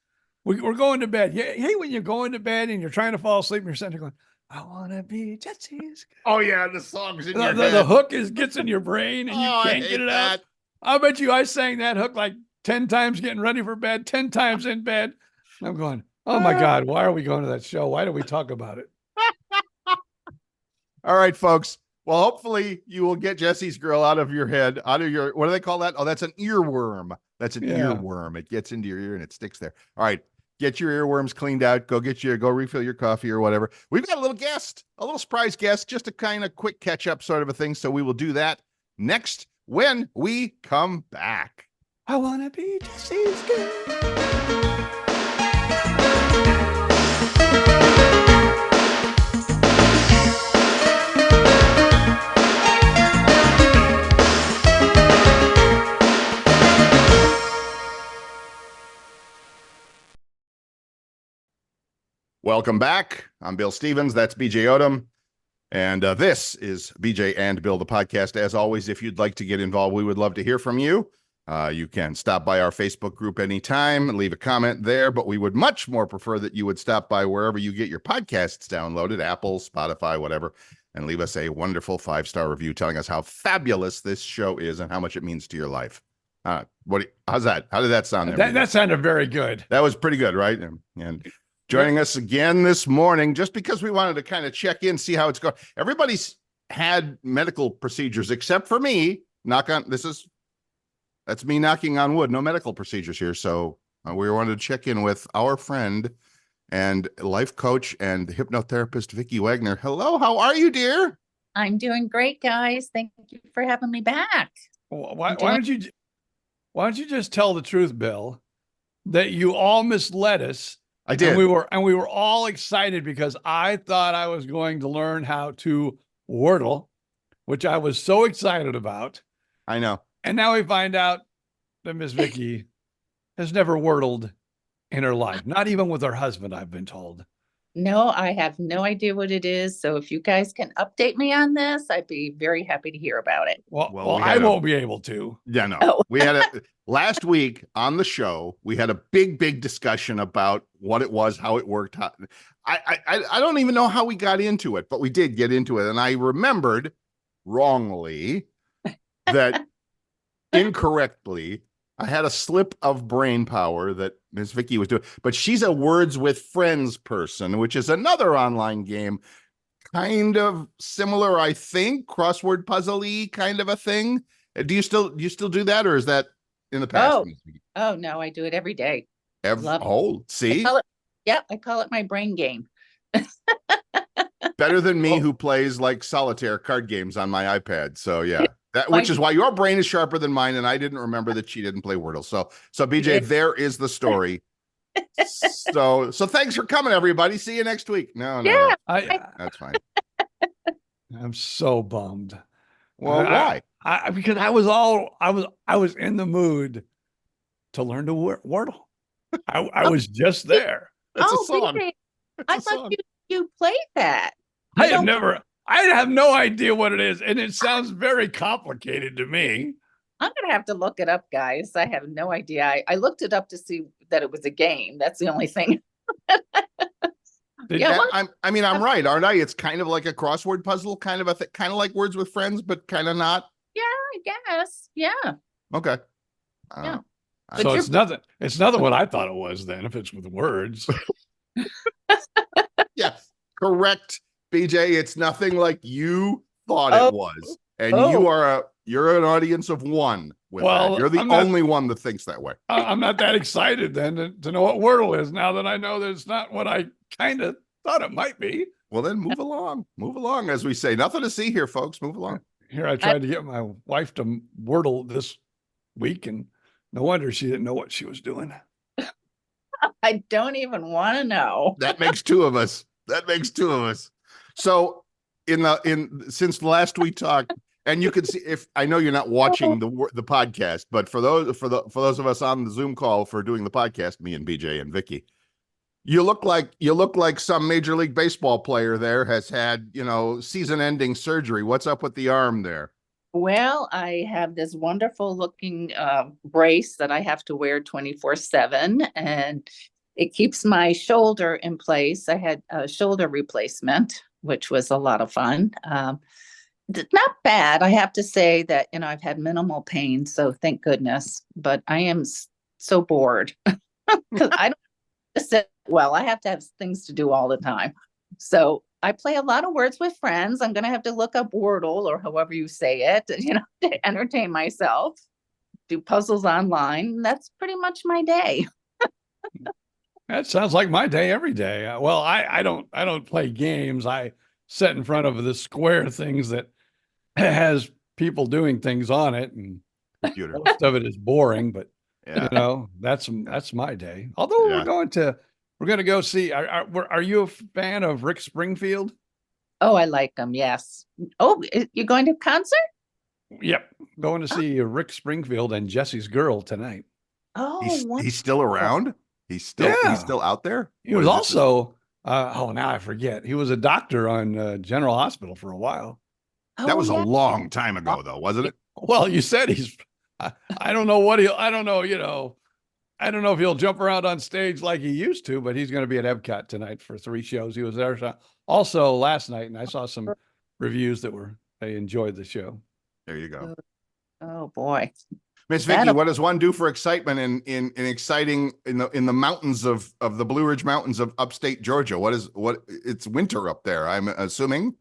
We're going to bed. You hate when you're going to bed and you're trying to fall asleep and you're sitting there going, I want to be Jesse's. Oh yeah, the song's in your head. The hook gets in your brain and you can't get it out. I bet you I sang that hook like 10 times getting ready for bed, 10 times in bed. I'm going, oh my God, why are we going to that show? Why do we talk about it? All right, folks. Well, hopefully you will get Jesse's Girl out of your head, out of your, what do they call that? Oh, that's an earworm. That's an earworm. It gets into your ear and it sticks there. All right. Get your earworms cleaned out. Go refill your coffee or whatever. We've got a little surprise guest, just a kind of quick catch up sort of a thing. So we will do that next when we come back. I want to be Jesse's Girl. Welcome back. I'm Bill Stevens. That's BJ Odom. And this is BJ and Bill, the podcast. As always, if you'd like to get involved, we would love to hear from you. You can stop by our Facebook group anytime and leave a comment there, but we would much more prefer that you would stop by wherever you get your podcasts downloaded, Apple, Spotify, whatever, and leave us a wonderful 5-star review telling us how fabulous this show is and how much it means to your life. How's that? How did that sound? That sounded very good. That was pretty good, right? And joining us again this morning, just because we wanted to kind of check in, see how it's going. Everybody's had medical procedures except for me. That's me knocking on wood. No medical procedures here. So we wanted to check in with our friend and life coach and hypnotherapist, Vicki Wagoner. Hello, how are you, dear? I'm doing great, guys. Thank you for having me back. Why don't you just tell the truth, Bill, that you all misled us? I did. And we were all excited because I thought I was going to learn how to Worlde, which I was so excited about. I know. And now we find out that Miss Vicki has never Worlde in her life, not even with her husband, I've been told. No, I have no idea what it is. So if you guys can update me on this, I'd be very happy to hear about it. Well, I won't be able to. Yeah, no. Oh. We had last week on the show, we had a big discussion about what it was, how it worked. I don't even know how we got into it, but we did get into it. And I remembered wrongly that incorrectly, I had a slip of brain power that Miss Vicki was doing, but she's a Words with Friends person, which is another online game, kind of similar, I think, crossword puzzle-y kind of a thing. Do you still do that, or is that in the past? Oh no, I do it every day. See? Yep, I call it my brain game. Better than me, Oh. who plays like solitaire card games on my iPad. So yeah, that My- which is why your brain is sharper than mine, and I didn't remember that she didn't play Wordle. So BJ, Yeah. there is the story. So thanks for coming, everybody. See you next week. No, Yeah. that's fine. I'm so bummed. Well, why? Because I was in the mood to learn to Wordle. I was just there. It's a Oh, song. BJ, It's I a thought song. you played that. You I don't- have no idea what it is, and it sounds very complicated to me. I'm gonna have to look it up, guys. I have no idea. I looked it up to see that it was a game. That's the only thing. Did- Yeah, Yeah, well, I'm right, aren't I? It's kind of like a crossword puzzle, kind of kind of like Words with Friends, but kind of not. yeah, I guess. Yeah. Okay. Yeah. But So you're- it's nothing what I thought it was then, if it's with words. Yes, correct, BJ. It's nothing like you thought Oh. it was, and Oh. you're an audience of one with Well, that. You're the I'm not- only one that thinks that way. I'm not that excited then to know what Wordle is now that I know that it's not what I kind of thought it might be. Well, then move along, as we say. Nothing to see here, folks. Move along. Here, I tried to get my wife to Wordle this week, and no wonder she didn't know what she was doing. I don't even want to know. That makes two of us. So since last we talked, and you can see, if I know you're not watching the podcast, but for those of us on the Zoom call for doing the podcast, me and BJ and Vicki, you look like some Major League Baseball player there has had, season-ending surgery. What's up with the arm there? Well, I have this wonderful looking brace that I have to wear 24/7, and it keeps my shoulder in place. I had a shoulder replacement, which was a lot of fun. Not bad. I have to say that, I've had minimal pain, so thank goodness, but I am so bored because I don't sit well. I have to have things to do all the time. So I play a lot of Words with Friends. I'm going to have to look up Wordle or however you say it, to entertain myself, do puzzles online. That's pretty much my day. That sounds like my day every day. Well, I don't play games. I sit in front of the square things that has people doing things on it, and Computer. most of it is boring. But Yeah. that's my day. Although Yeah. we're going to go see. Are you a fan of Rick Springfield? Oh, I like them. Yes. Oh, you're going to a concert? Yep, going to see Rick Springfield and Jesse's Girl tonight. Oh, He's still around. He's still out there. He was also now I forget. He was a doctor on General Hospital for a while. That was yeah. a long time ago, though, wasn't it? Well, you said I don't know what I don't know, I don't know if he'll jump around on stage like he used to, but he's going to be at Epcot tonight for 3 shows. He was there also last night, and I saw some reviews that they enjoyed the show. There you go. Oh boy. Miss Vicki, what does one do for excitement in exciting in the mountains of the Blue Ridge Mountains of upstate Georgia? It's winter up there, I'm assuming.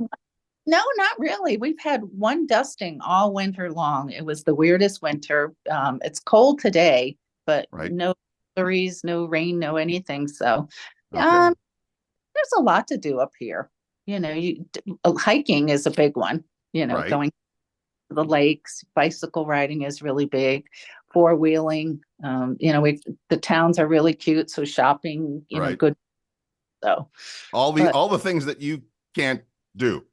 No, not really. We've had one dusting all winter long. It was the weirdest winter. It's cold today, but Right. no flurries, no rain, no anything. So, Okay. there's a lot to do up here. Hiking is a big one. Right. Going to the lakes, bicycle riding is really big. 4-wheeling. The towns are really cute. So shopping, Right. good. So all the things that you can't do.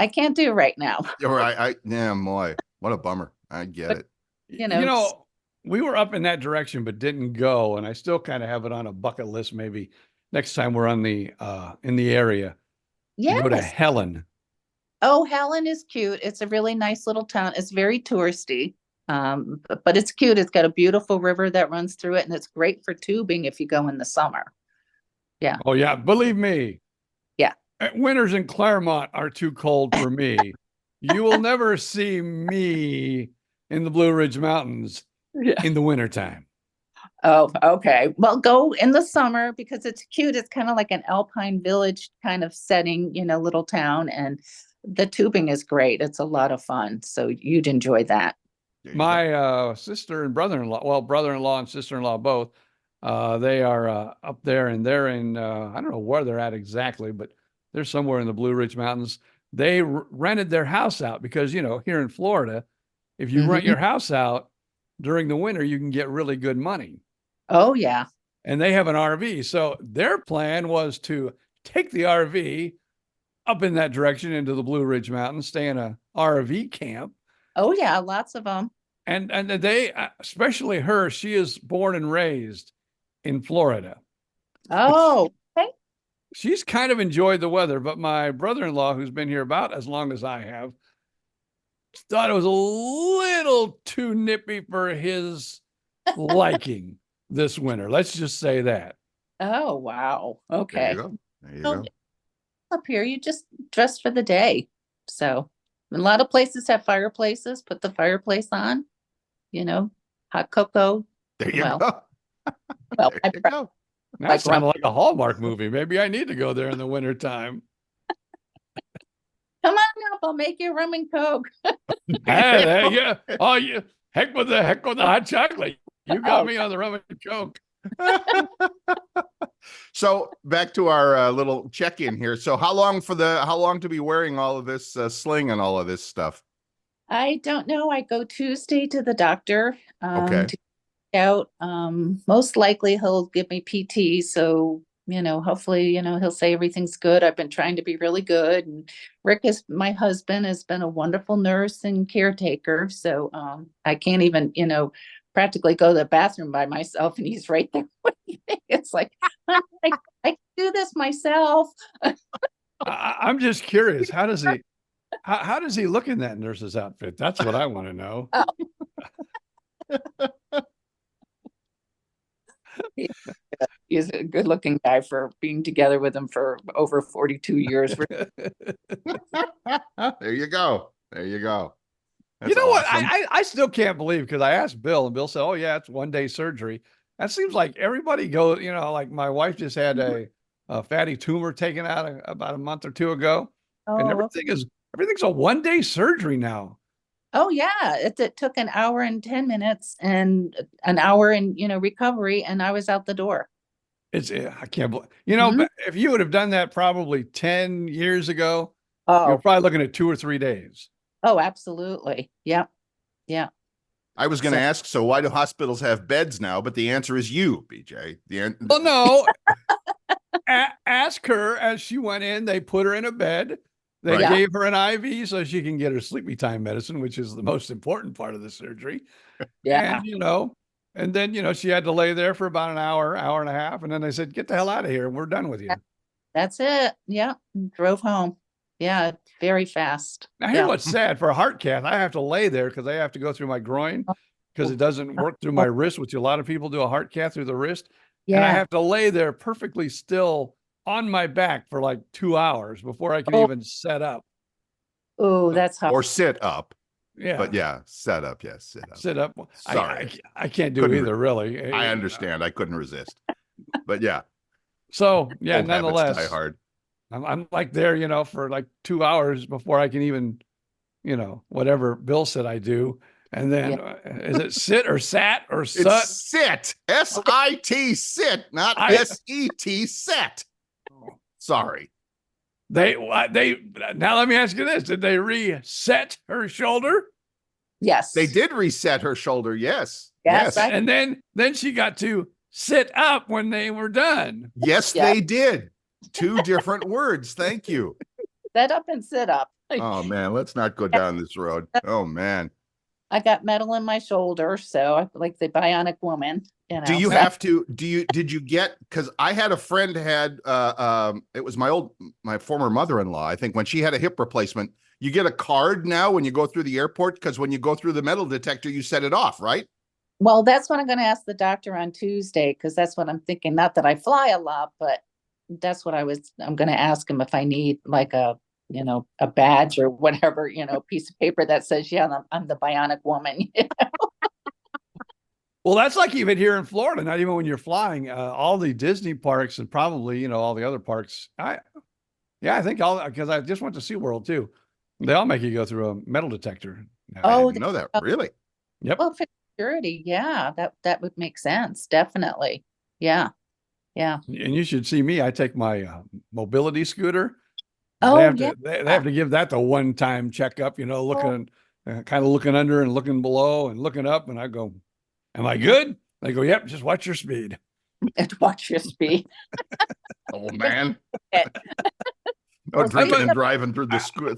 I can't do right now. Or boy, what a bummer. I get it. We were up in that direction, but didn't go. And I still kind of have it on a bucket list. Maybe next time we're in the area, to go to Yes. Helen. Oh, Helen is cute. It's a really nice little town. It's very touristy, but it's cute. It's got a beautiful river that runs through it, and it's great for tubing if you go in the summer. Yeah. Oh yeah, believe me. Yeah. Winters in Claremont are too cold for me. You will never see me in the Blue Ridge Mountains in the wintertime. Oh, okay. Well, go in the summer because it's cute. It's kind of like an alpine village kind of setting, little town, and the tubing is great. It's a lot of fun. So you'd enjoy that. There you go. My sister and brother-in-law and sister-in-law both, They are up there, and they're in, I don't know where they're at exactly, but they're somewhere in the Blue Ridge Mountains. They rented their house out because, here in Florida, if you rent Mhm. your house out during the winter, you can get really good money. Oh, yeah. And they have an RV. So their plan was to take the RV up in that direction into the Blue Ridge Mountains, stay in a RV camp. Oh, yeah. Lots of them. And they, especially her, she is born and raised in Florida. Oh, okay. She's kind of enjoyed the weather, but my brother-in-law, who's been here about as long as I have, thought it was a little too nippy for his liking this winter. Let's just say that. Oh, wow. There Okay. you go. There you So go. up here, you just dress for the day. So a lot of places have fireplaces, put the fireplace on, hot cocoa. There you Well, go. well, There I you go. That Like sounded like a Hallmark movie. Maybe I need to go there in the wintertime. come on up, I'll make you rum and coke. Hey, yeah. Oh, yeah. Heck with the hot chocolate. You got Oh. me on the rum and coke. So back to our little check-in here. So how long to be wearing all of this sling and all of this stuff? I don't know. I go Tuesday to the doctor Okay. to get out. Most likely he'll give me PT. So, hopefully, he'll say everything's good. I've been trying to be really good. And Rick my husband, has been a wonderful nurse and caretaker. So I can't even, practically go to the bathroom by myself, and he's right there with me. It's like, I can do this myself. I'm just curious. How does he look in that nurse's outfit? That's what I want to know. He's a good looking guy for being together with him for over 42 years. There you go. There you go. You know what? awesome. I still can't believe, because I asked Bill, and Bill said, "Oh yeah, it's 1 day surgery." That seems like everybody goes. Like my wife just had a fatty tumor taken out about a month or two ago, and Oh, everything's a 1 day surgery now. oh yeah. It took an hour and 10 minutes and an hour in, recovery, and I was out the door. I can't believe. Mhm. If you would have done that probably 10 years ago, you're Oh, probably looking at 2 or 3 days. oh, absolutely. Yeah. Yeah. I was going to So- ask, so why do hospitals have beds now? But the answer is you, BJ. Well, no. Ask her as she went in. They put her in a bed. They Right. gave her an IV so she can get her sleepy time medicine, which is the most important part of the surgery. Yeah. And then, she had to lay there for about an hour and a half. And then they said, "Get the hell out of here. And we're done with you." That's it. Yeah. Drove home. Yeah. Very fast. Now, here's Yeah. what's sad. For a heart cath, I have to lay there because I have to go through my groin, because it doesn't work through my wrist, which a lot of people do a heart cath through the wrist. And I Yeah. have to lay there perfectly still on my back for like 2 hours before I can Oh. even set up. Oh, that's hard. or sit up. Yeah. But yeah, set up. Yes, sit up. Sit up. Sorry. I can't do Couldn't either, really. I understand. I couldn't resist. But yeah, So, yeah, old habits nonetheless, die hard. I'm like there, for like 2 hours before I can even, whatever Bill said I do. And then is it sit or sat or sut? It's sit. S-I-T, sit, not I- S-E-T, set. Sorry. Now let me ask you this. Did they reset her shoulder? Yes. They did reset her shoulder. Yes. Yes, Yes. And then she got to sit up when they were done. Yes, Yeah. they did. Two different words. Thank you. Set up and sit up. Oh man, let's not go down this road. Oh man. I got metal in my shoulder, so I feel like the bionic woman. Do you have to did you get, because I had a friend had it was my former mother-in-law, I think, when she had a hip replacement. You get a card now when you go through the airport, because when you go through the metal detector, you set it off, right? Well, that's what I'm going to ask the doctor on Tuesday, because that's what I'm thinking. Not that I fly a lot, but that's what I'm going to ask him if I need like a badge or whatever, piece of paper that says, yeah, I'm the bionic woman. Well, that's like even here in Florida, not even when you're flying, all the Disney parks and probably, all the other parks. I think because I just went to SeaWorld too. They all make you go through a metal detector now. I Oh, didn't know that. Really? Yep. Well, for security, yeah, that would make sense. Definitely. Yeah. Yeah. And you should see me. I take my mobility scooter. They Oh, have yeah. to they have to give that the one-time checkup, looking kind of looking under and looking below and looking up. And I go, "Am I good?" They go, "Yep, just watch your speed." And watch your speed. Oh man. It- No Or drinking speed and up- driving through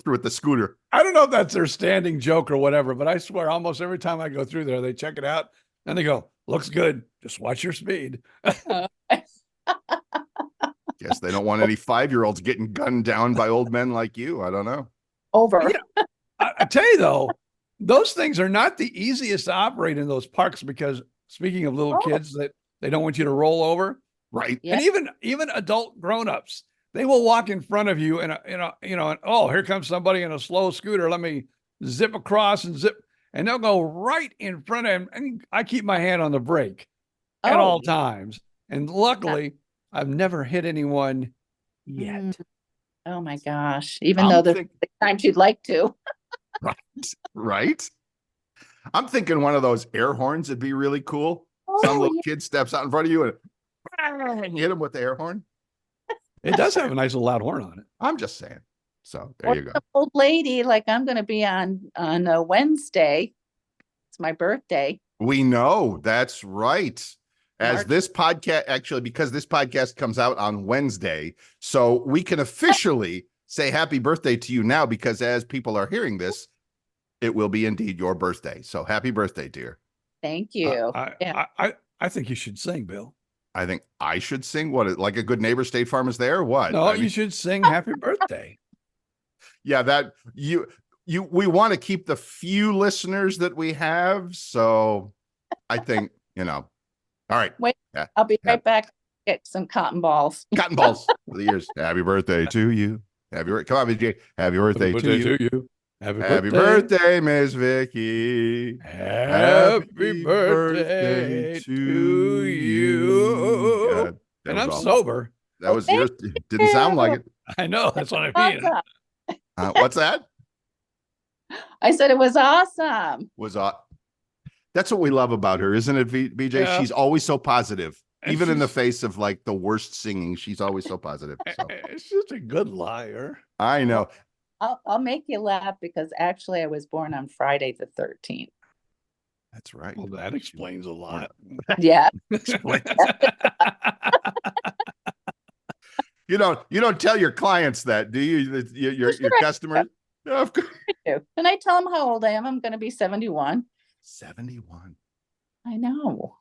with the scooter. I don't know if that's their standing joke or whatever, but I swear almost every time I go through there, they check it out and they go, "Looks good. Just watch your speed." uh, Guess they don't want any 5-year-olds getting gunned down by old men like you. I don't know. over. Yeah. I tell you though, those things are not the easiest to operate in those parks because speaking of little Oh. kids that they don't want you to roll over, Right. Yeah. and even adult grown-ups, they will walk in front of you and and oh, here comes somebody in a slow scooter. Let me zip across and they'll go right in front of him. And I keep my hand on the brake at Oh, all times. And luckily, I've never hit anyone yet. Mm. Oh my gosh. Even I'm though there's think- times you'd like to. Right. I'm thinking one of those air horns would be really cool. Some Oh, little yeah. kid steps out in front of you and you hit him with the air horn. It does have a nice little loud horn on it. I'm just saying. So there Or you go. some old lady, like I'm going to be on a Wednesday. It's my birthday. We know that's right. As March. this podcast, actually, because this podcast comes out on Wednesday, so we can officially say happy birthday to you now, because as people are hearing this, it will be indeed your birthday. So happy birthday, dear. Thank you. Yeah. I think you should sing, Bill. I think I should sing like a good neighbor, State Farm is there. What? No, I you mean, should sing happy birthday. yeah, that we want to keep the few listeners that we have. So I think, all right. Wait, Yeah. I'll be Yeah. right back. Get some cotton balls. Cotton balls for the years. Happy birthday to you. Come on, VJ. Happy birthday to you. Happy birthday, Miss Vicki. Happy birthday to you. God, that And was I'm awesome. sober. That was yours. Didn't sound like it. I know. That's what I mean. Awesome. What's that? I said it was awesome. That's what we love about her, isn't it, BJ? Yeah. She's always so positive. And Even in the she's- face of like the worst singing, she's always so positive. So It's just a good liar. I know. I'll make you laugh because actually I was born on Friday the 13th. That's right. Well, that explains a lot. Yeah. You don't tell your clients that, do you? Your Sure. customers? No, of course. And I tell them how old I am. I'm going to be 71. 71. I know.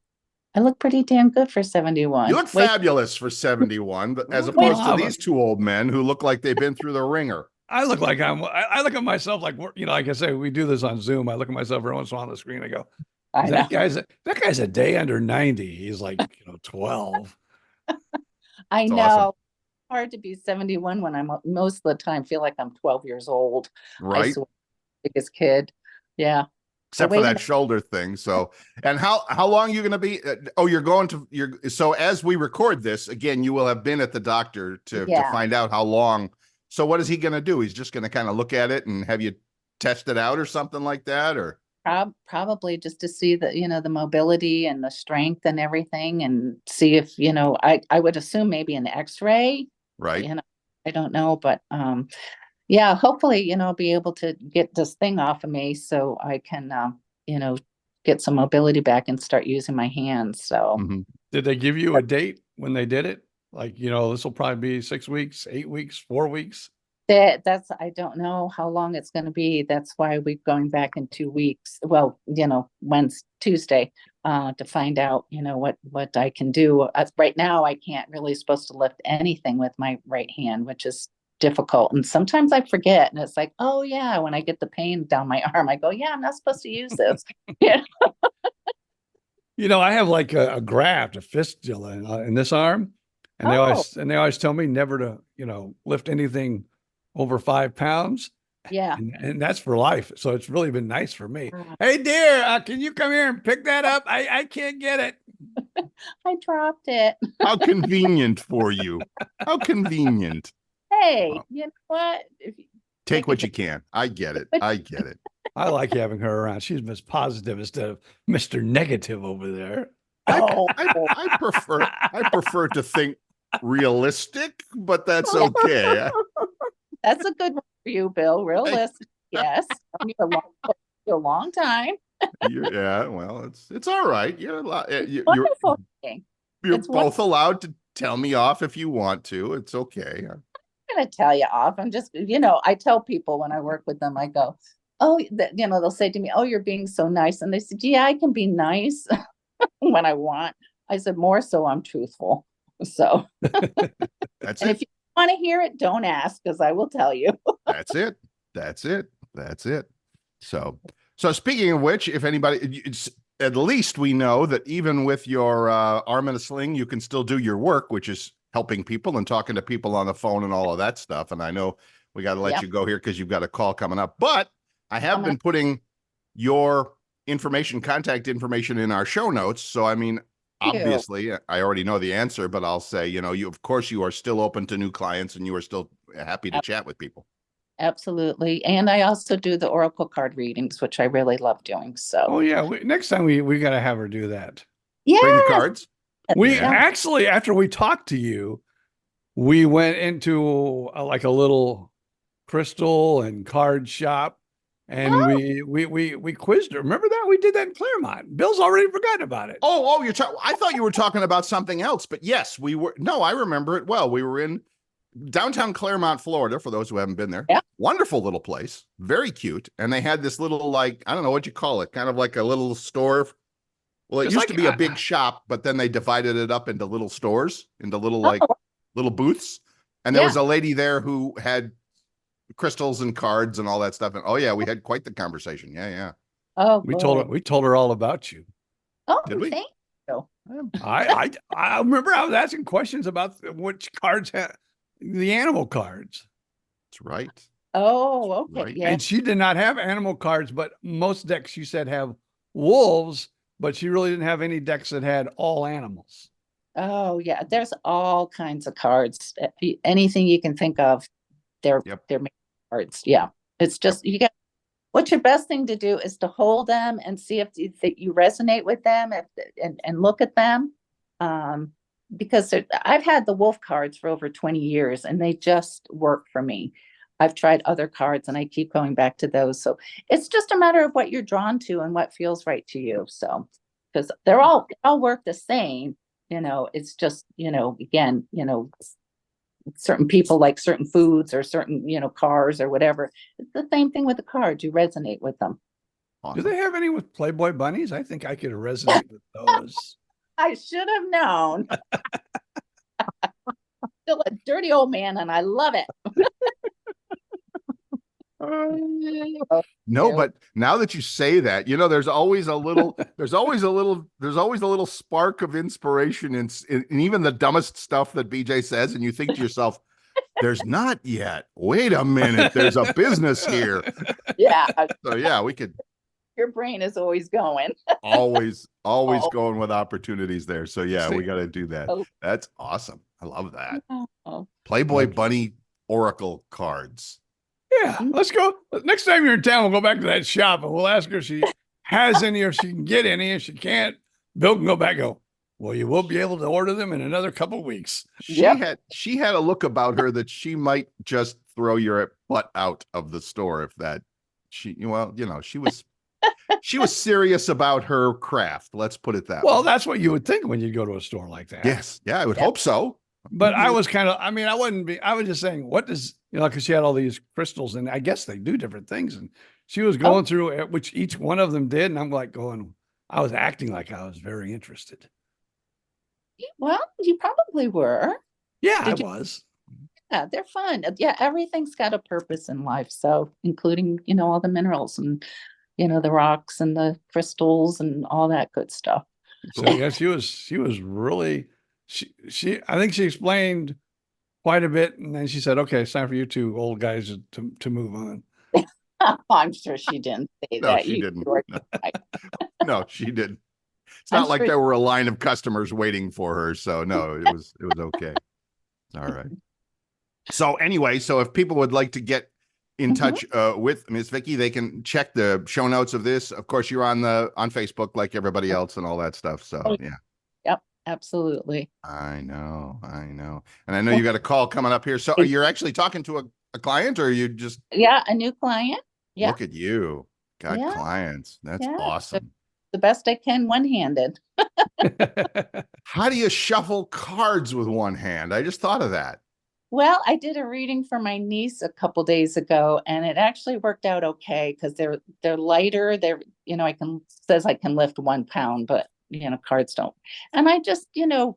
I look pretty damn good for 71. You look Wait, fabulous for 71, but as Wait. opposed to these two old men who look like they've been through the ringer. I look like I look at myself like, like I say, we do this on Zoom. I look at myself every once in a while on the screen. I go, I know. that guy's a day under 90. He's like, 12. I It's know. awesome. Hard to be 71 when I'm most of the time feel like I'm 12 years old. I Right? swear, biggest kid. Yeah. Except wait for a that minute. shoulder thing. So, and how long are you going to be? So as we record this, again, you will have been at the doctor to Yeah. find out how long. So what is he going to do? He's just going to kind of look at it and have you test it out or something like that, or? Probably just to see the mobility and the strength and everything and see if, I would assume maybe an x-ray, Right. I don't know, but, yeah, hopefully, I'll be able to get this thing off of me so I can, get some mobility back and start using my hands. So Mhm. Did they give you a date when they did it? Like, this will probably be 6 weeks, 8 weeks, 4 weeks. I don't know how long it's going to be. That's why we're going back in 2 weeks. Well, Wednesday, Tuesday, to find out, what I can do. Right now, I can't really supposed to lift anything with my right hand, which is difficult. And sometimes I forget, and it's like, oh yeah, when I get the pain down my arm, I go, yeah, I'm not supposed to use this. Yeah. I have like a graft, a fistula in this arm, and they always tell me never to, lift anything over 5 pounds, Yeah. and that's for life. So it's really been nice for me. Uh, Hey, dear, can you come here and pick that up? I can't get it. I dropped it. How convenient for you. How convenient. Hey, Wow. you know what? Take what you can. I get it. I get it. I like having her around. She's Miss Positive instead of Mr. Negative over there. I prefer to think realistic, but that's okay. That's a good one for you, Bill. Realistic. Yes. Known you a long time. Yeah, well, it's all right. Wonderful thing. You're It's both allowed to tell me off if you want to. It's okay. going to tell you off. I'm just, I tell people when I work with them, I go, oh, they'll say to me, oh, you're being so nice. And they said, yeah, I can be nice when I want. I said, more so I'm truthful. So That's and it. if you want to hear it, don't ask, because I will tell you. That's it. That's it. That's it. So speaking of which, if anybody, at least we know that even with your arm in a sling, you can still do your work, which is helping people and talking to people on the phone and all of that stuff. And I know we got to let you go here because you've got a call coming up, but I have been putting your contact information in our show notes. So, I mean, obviously I already know the answer, but I'll say, of course you are still open to new clients and you are still happy to chat with people. Absolutely. And I also do the oracle card readings, which I really love doing. So, Oh yeah, next time we got to have her do that. yeah, Bring the cards. We actually, after we talked to you, we went into like a little crystal and card shop, and we quizzed her. Remember that? We did that in Claremont. Bill's already forgotten about it. Oh, I thought you were talking about something else, but yes, we were. No, I remember it well. We were in downtown Claremont, Florida, for those who haven't been there. Yeah. Wonderful little place, very cute. And they had this little, like, I don't know what you call it, kind of like a little store. Well, it used to be a big shop, but then they divided it up into little stores, into little little booths. And there was a lady there who had crystals and cards and all that stuff. And we had quite the conversation. Yeah. Oh, we told her all about you. Oh, did we? Thank you. I remember I was asking questions about which cards had the animal cards. That's right. Oh, okay. Right. Yeah. And she did not have animal cards, but most decks you said have wolves, but she really didn't have any decks that had all animals. Oh, yeah. There's all kinds of cards. Anything you can think of, they're making cards. Yeah. It's just what's your best thing to do is to hold them and see if you resonate with them and look at them. Because I've had the wolf cards for over 20 years and they just work for me. I've tried other cards and I keep going back to those. So it's just a matter of what you're drawn to and what feels right to you. So, because they all work the same, it's just, again, certain people like certain foods or certain, cars or whatever. It's the same thing with the cards. You resonate with them. Awesome. Do they have any with Playboy bunnies? I think I could resonate with those. I should have known. Still a dirty old man, and I love it. No, but now that you say that, there's always a little spark of inspiration in even the dumbest stuff that BJ says, and you think to yourself, there's not yet. Wait a minute, there's a business here. Yeah. So yeah, we could. Your brain is always going. always going with opportunities there. So yeah, we got to do that. That's awesome. I love that. Playboy bunny oracle cards. Yeah, let's go. Next time you're in town, we'll go back to that shop and we'll ask her if she has any, or if she can get any. If she can't, Bill can go back and go, well, you will be able to order them in another couple of weeks. She had a look about her that she might just throw your butt out of the store if that she was serious about her craft. Let's put it that way. Well, that's what you would think when you go to a store like that. Yes. Yeah, I would hope so. But I was I was just saying, what does, because she had all these crystals and I guess they do different things. And she was going through which each one of them did. And I'm like I was acting like I was very interested. Well, you probably were. Yeah, I was. Yeah, they're fun. Yeah, everything's got a purpose in life. So including, all the minerals and, the rocks and the crystals and all that good stuff. So yeah, she was really, I think she explained quite a bit. And then she said, okay, it's time for you two old guys to move on. I'm sure she didn't say that. She didn't. No, she didn't. It's not like there were a line of customers waiting for her. So no, it was okay. All right. So anyway, if people would like to get in touch with Miss Vicki, they can check the show notes of this. Of course, you're on Facebook like everybody else and all that stuff. So yeah. Absolutely. I know. And I know you got a call coming up here. So you're actually talking to a client, or are you just Yeah, a new client. Yeah, look at you? Got yeah, clients. That's yeah. awesome. The best I can one-handed. How do you shuffle cards with one hand? I just thought of that. Well, I did a reading for my niece a couple days ago, and it actually worked out okay because they're lighter. They're, says I can lift 1 pound, but cards don't. And I just,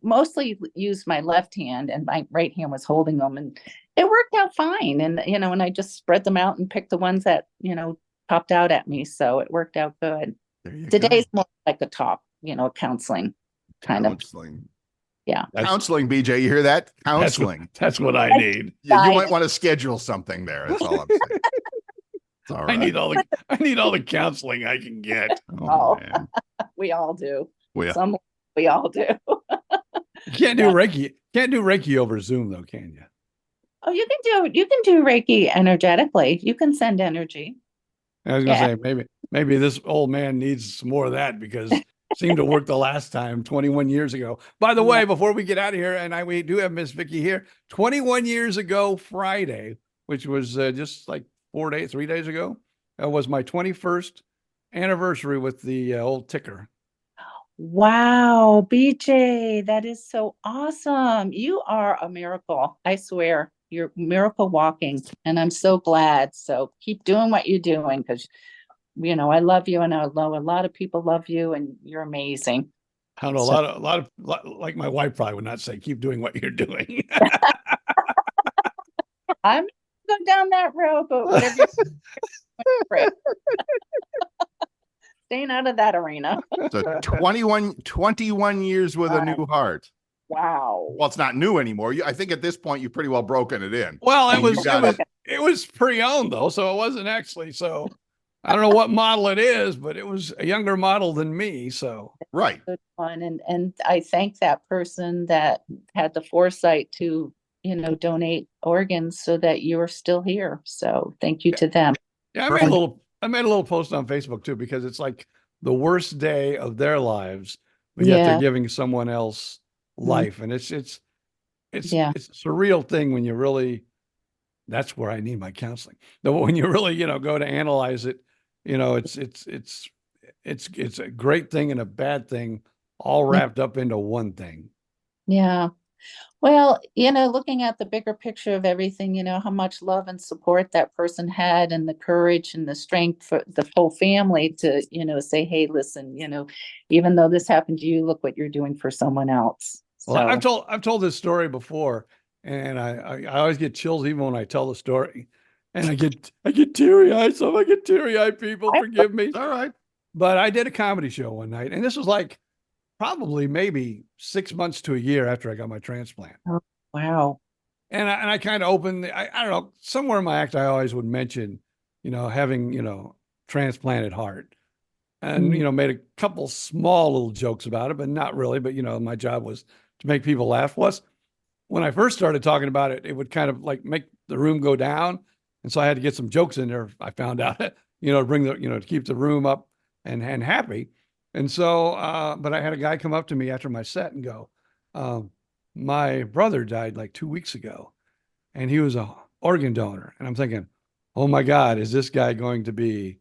mostly used my left hand, and my right hand was holding them, and it worked out fine. And I just spread them out and picked the ones that popped out at me, so it worked out good. There you Today's go. more like a talk, counseling kind of. Counseling. Yeah. Counseling, BJ. You hear that? Counseling. That's what I need. You might want to schedule something there. That's all I'm saying. It's all right. I need all the counseling I can get. Oh, man. We all do. Yeah. We all do. You can't do Reiki. Can't do Reiki over Zoom though, can you? Oh, you can do Reiki energetically. You can send energy. I was gonna say maybe this old man needs some more of that because it seemed to work the last time 21 years ago. By the way, before we get out of here, and we do have Miss Vicki here, 21 years ago Friday, which was just like 3 days ago, was my 21st anniversary with the old ticker. Wow, BJ, that is so awesome. You are a miracle. I swear, you're miracle walking, and I'm so glad. So keep doing what you're doing because, I love you, and I know a lot of people love you, and you're amazing. I don't know, a lot of like my wife probably would not say, keep doing what you're doing. I'm going down that road, but whatever. Staying out of that arena. So 21 years with a new heart. Wow. Well, it's not new anymore. I think at this point you've pretty well broken it in. Well, it was pre-owned though, so it wasn't actually. So I don't know what model it is, but it was a younger model than me. So right. Good one, and I thank that person that had the foresight to donate organs so that you're still here. So thank you to them. Yeah, I made a little post on Facebook too, because it's like the worst day of their lives, but yet they're giving someone else life. And it's a surreal thing when you really, that's where I need my counseling. But when you really, go to analyze it, it's a great thing and a bad thing all wrapped up into one thing. Yeah. Well, looking at the bigger picture of everything, how much love and support that person had, and the courage and the strength for the whole family to, say, hey, listen, even though this happened to you, look what you're doing for someone else. So. Well, I've told this story before, and I always get chills even when I tell the story, and I get teary eyed. So I get teary eyed. People, forgive me. It's all right. But I did a comedy show one night, and this was like probably maybe 6 months to a year after I got my transplant. Oh, wow. And I kind of opened, I don't know, somewhere in my act, I always would mention, having, transplanted heart, and, made a couple small little jokes about it, but not really. But, my job was to make people laugh. Plus, when I first started talking about it, it would kind of like make the room go down. And so I had to get some jokes in there. I found out, to bring to keep the room up and happy. And so, but I had a guy come up to me after my set and go, my brother died like 2 weeks ago, and he was a organ donor. And I'm thinking, oh my God, is this guy going to be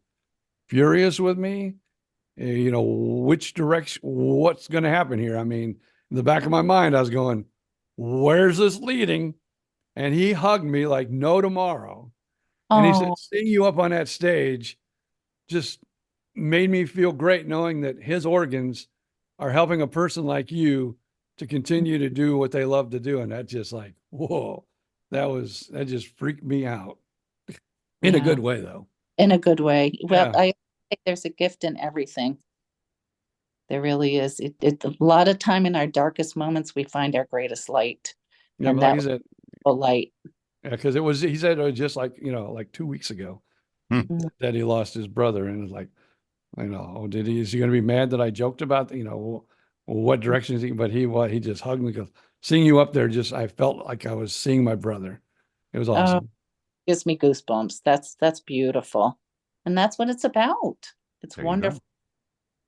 furious with me? Which direction, what's going to happen here? I mean, in the back of my mind, I was going, where's this leading? And he hugged me like no tomorrow. And he said, seeing you up on that stage just made me feel great, knowing that his organs are helping a person like you to continue to do what they love to do. And that's just like, whoa, that just freaked me out in a good way though. In a good way. Well, I think there's a gift in everything. There really is. It a lot of time in our darkest moments, we find our greatest light. Yeah, and like that was a light. Yeah, because he said it was just like, like 2 weeks ago that he lost his brother. And it's like, is he going to be mad that I joked about, what direction is he? But he just hugged me, because seeing you up there, I felt like I was seeing my brother. It was awesome. Gives me goosebumps. That's beautiful. And that's what it's about. It's wonderful.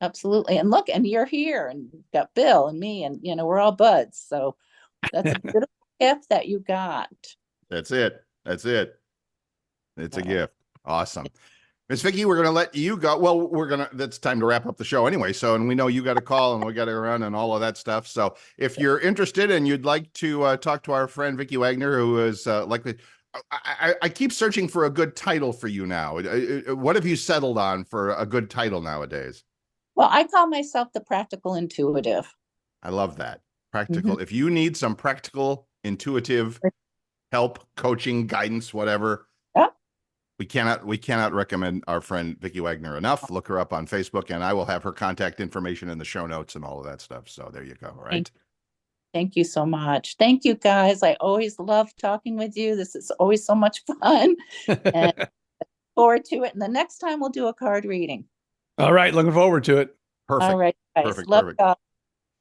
Absolutely. And look, and you're here and you've got Bill and me and, we're all buds. So that's a beautiful gift that you got. That's it. That's it. It's a So, gift. Awesome. Miss Vicki, we're going to let you go. Well, that's time to wrap up the show anyway. So, and we know you got a call and we got to run and all of that stuff. So if you're interested and you'd like to talk to our friend Vicki Wagoner, who is likely, I keep searching for a good title for you now. What have you settled on for a good title nowadays? well, I call myself the practical intuitive. I love that. Practical. If you need some practical, intuitive help, coaching, guidance, whatever, Yeah. we cannot recommend our friend Vicki Wagoner enough. Look her up on Facebook, and I will have her contact information in the show notes and all of that stuff. So there you go. Right. Thank you so much. Thank you, guys. I always love talking with you. This is always so much fun. And forward to it. And the next time we'll do a card reading. All right. Looking forward to it. Perfect. All right, guys. Perfect. Love Perfect. y'all.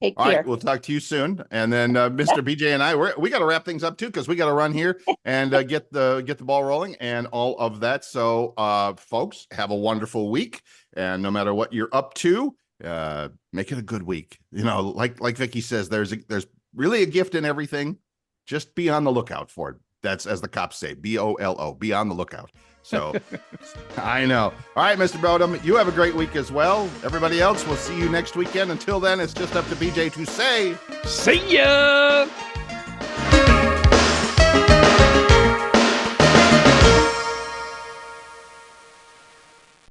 Take All care. right, we'll talk to you soon. And then Mr. BJ and I, we got to wrap things up too, because we got to run here and get the ball rolling and all of that. So, folks, have a wonderful week. And no matter what you're up to, make it a good week. Like Vicki says, there's really a gift in everything. Just be on the lookout for it. That's, as the cops say, BOLO, be on the lookout. So I know. All right, Mr. Bodum, you have a great week as well. Everybody else, we'll see you next weekend. Until then, it's just up to BJ to say, See ya.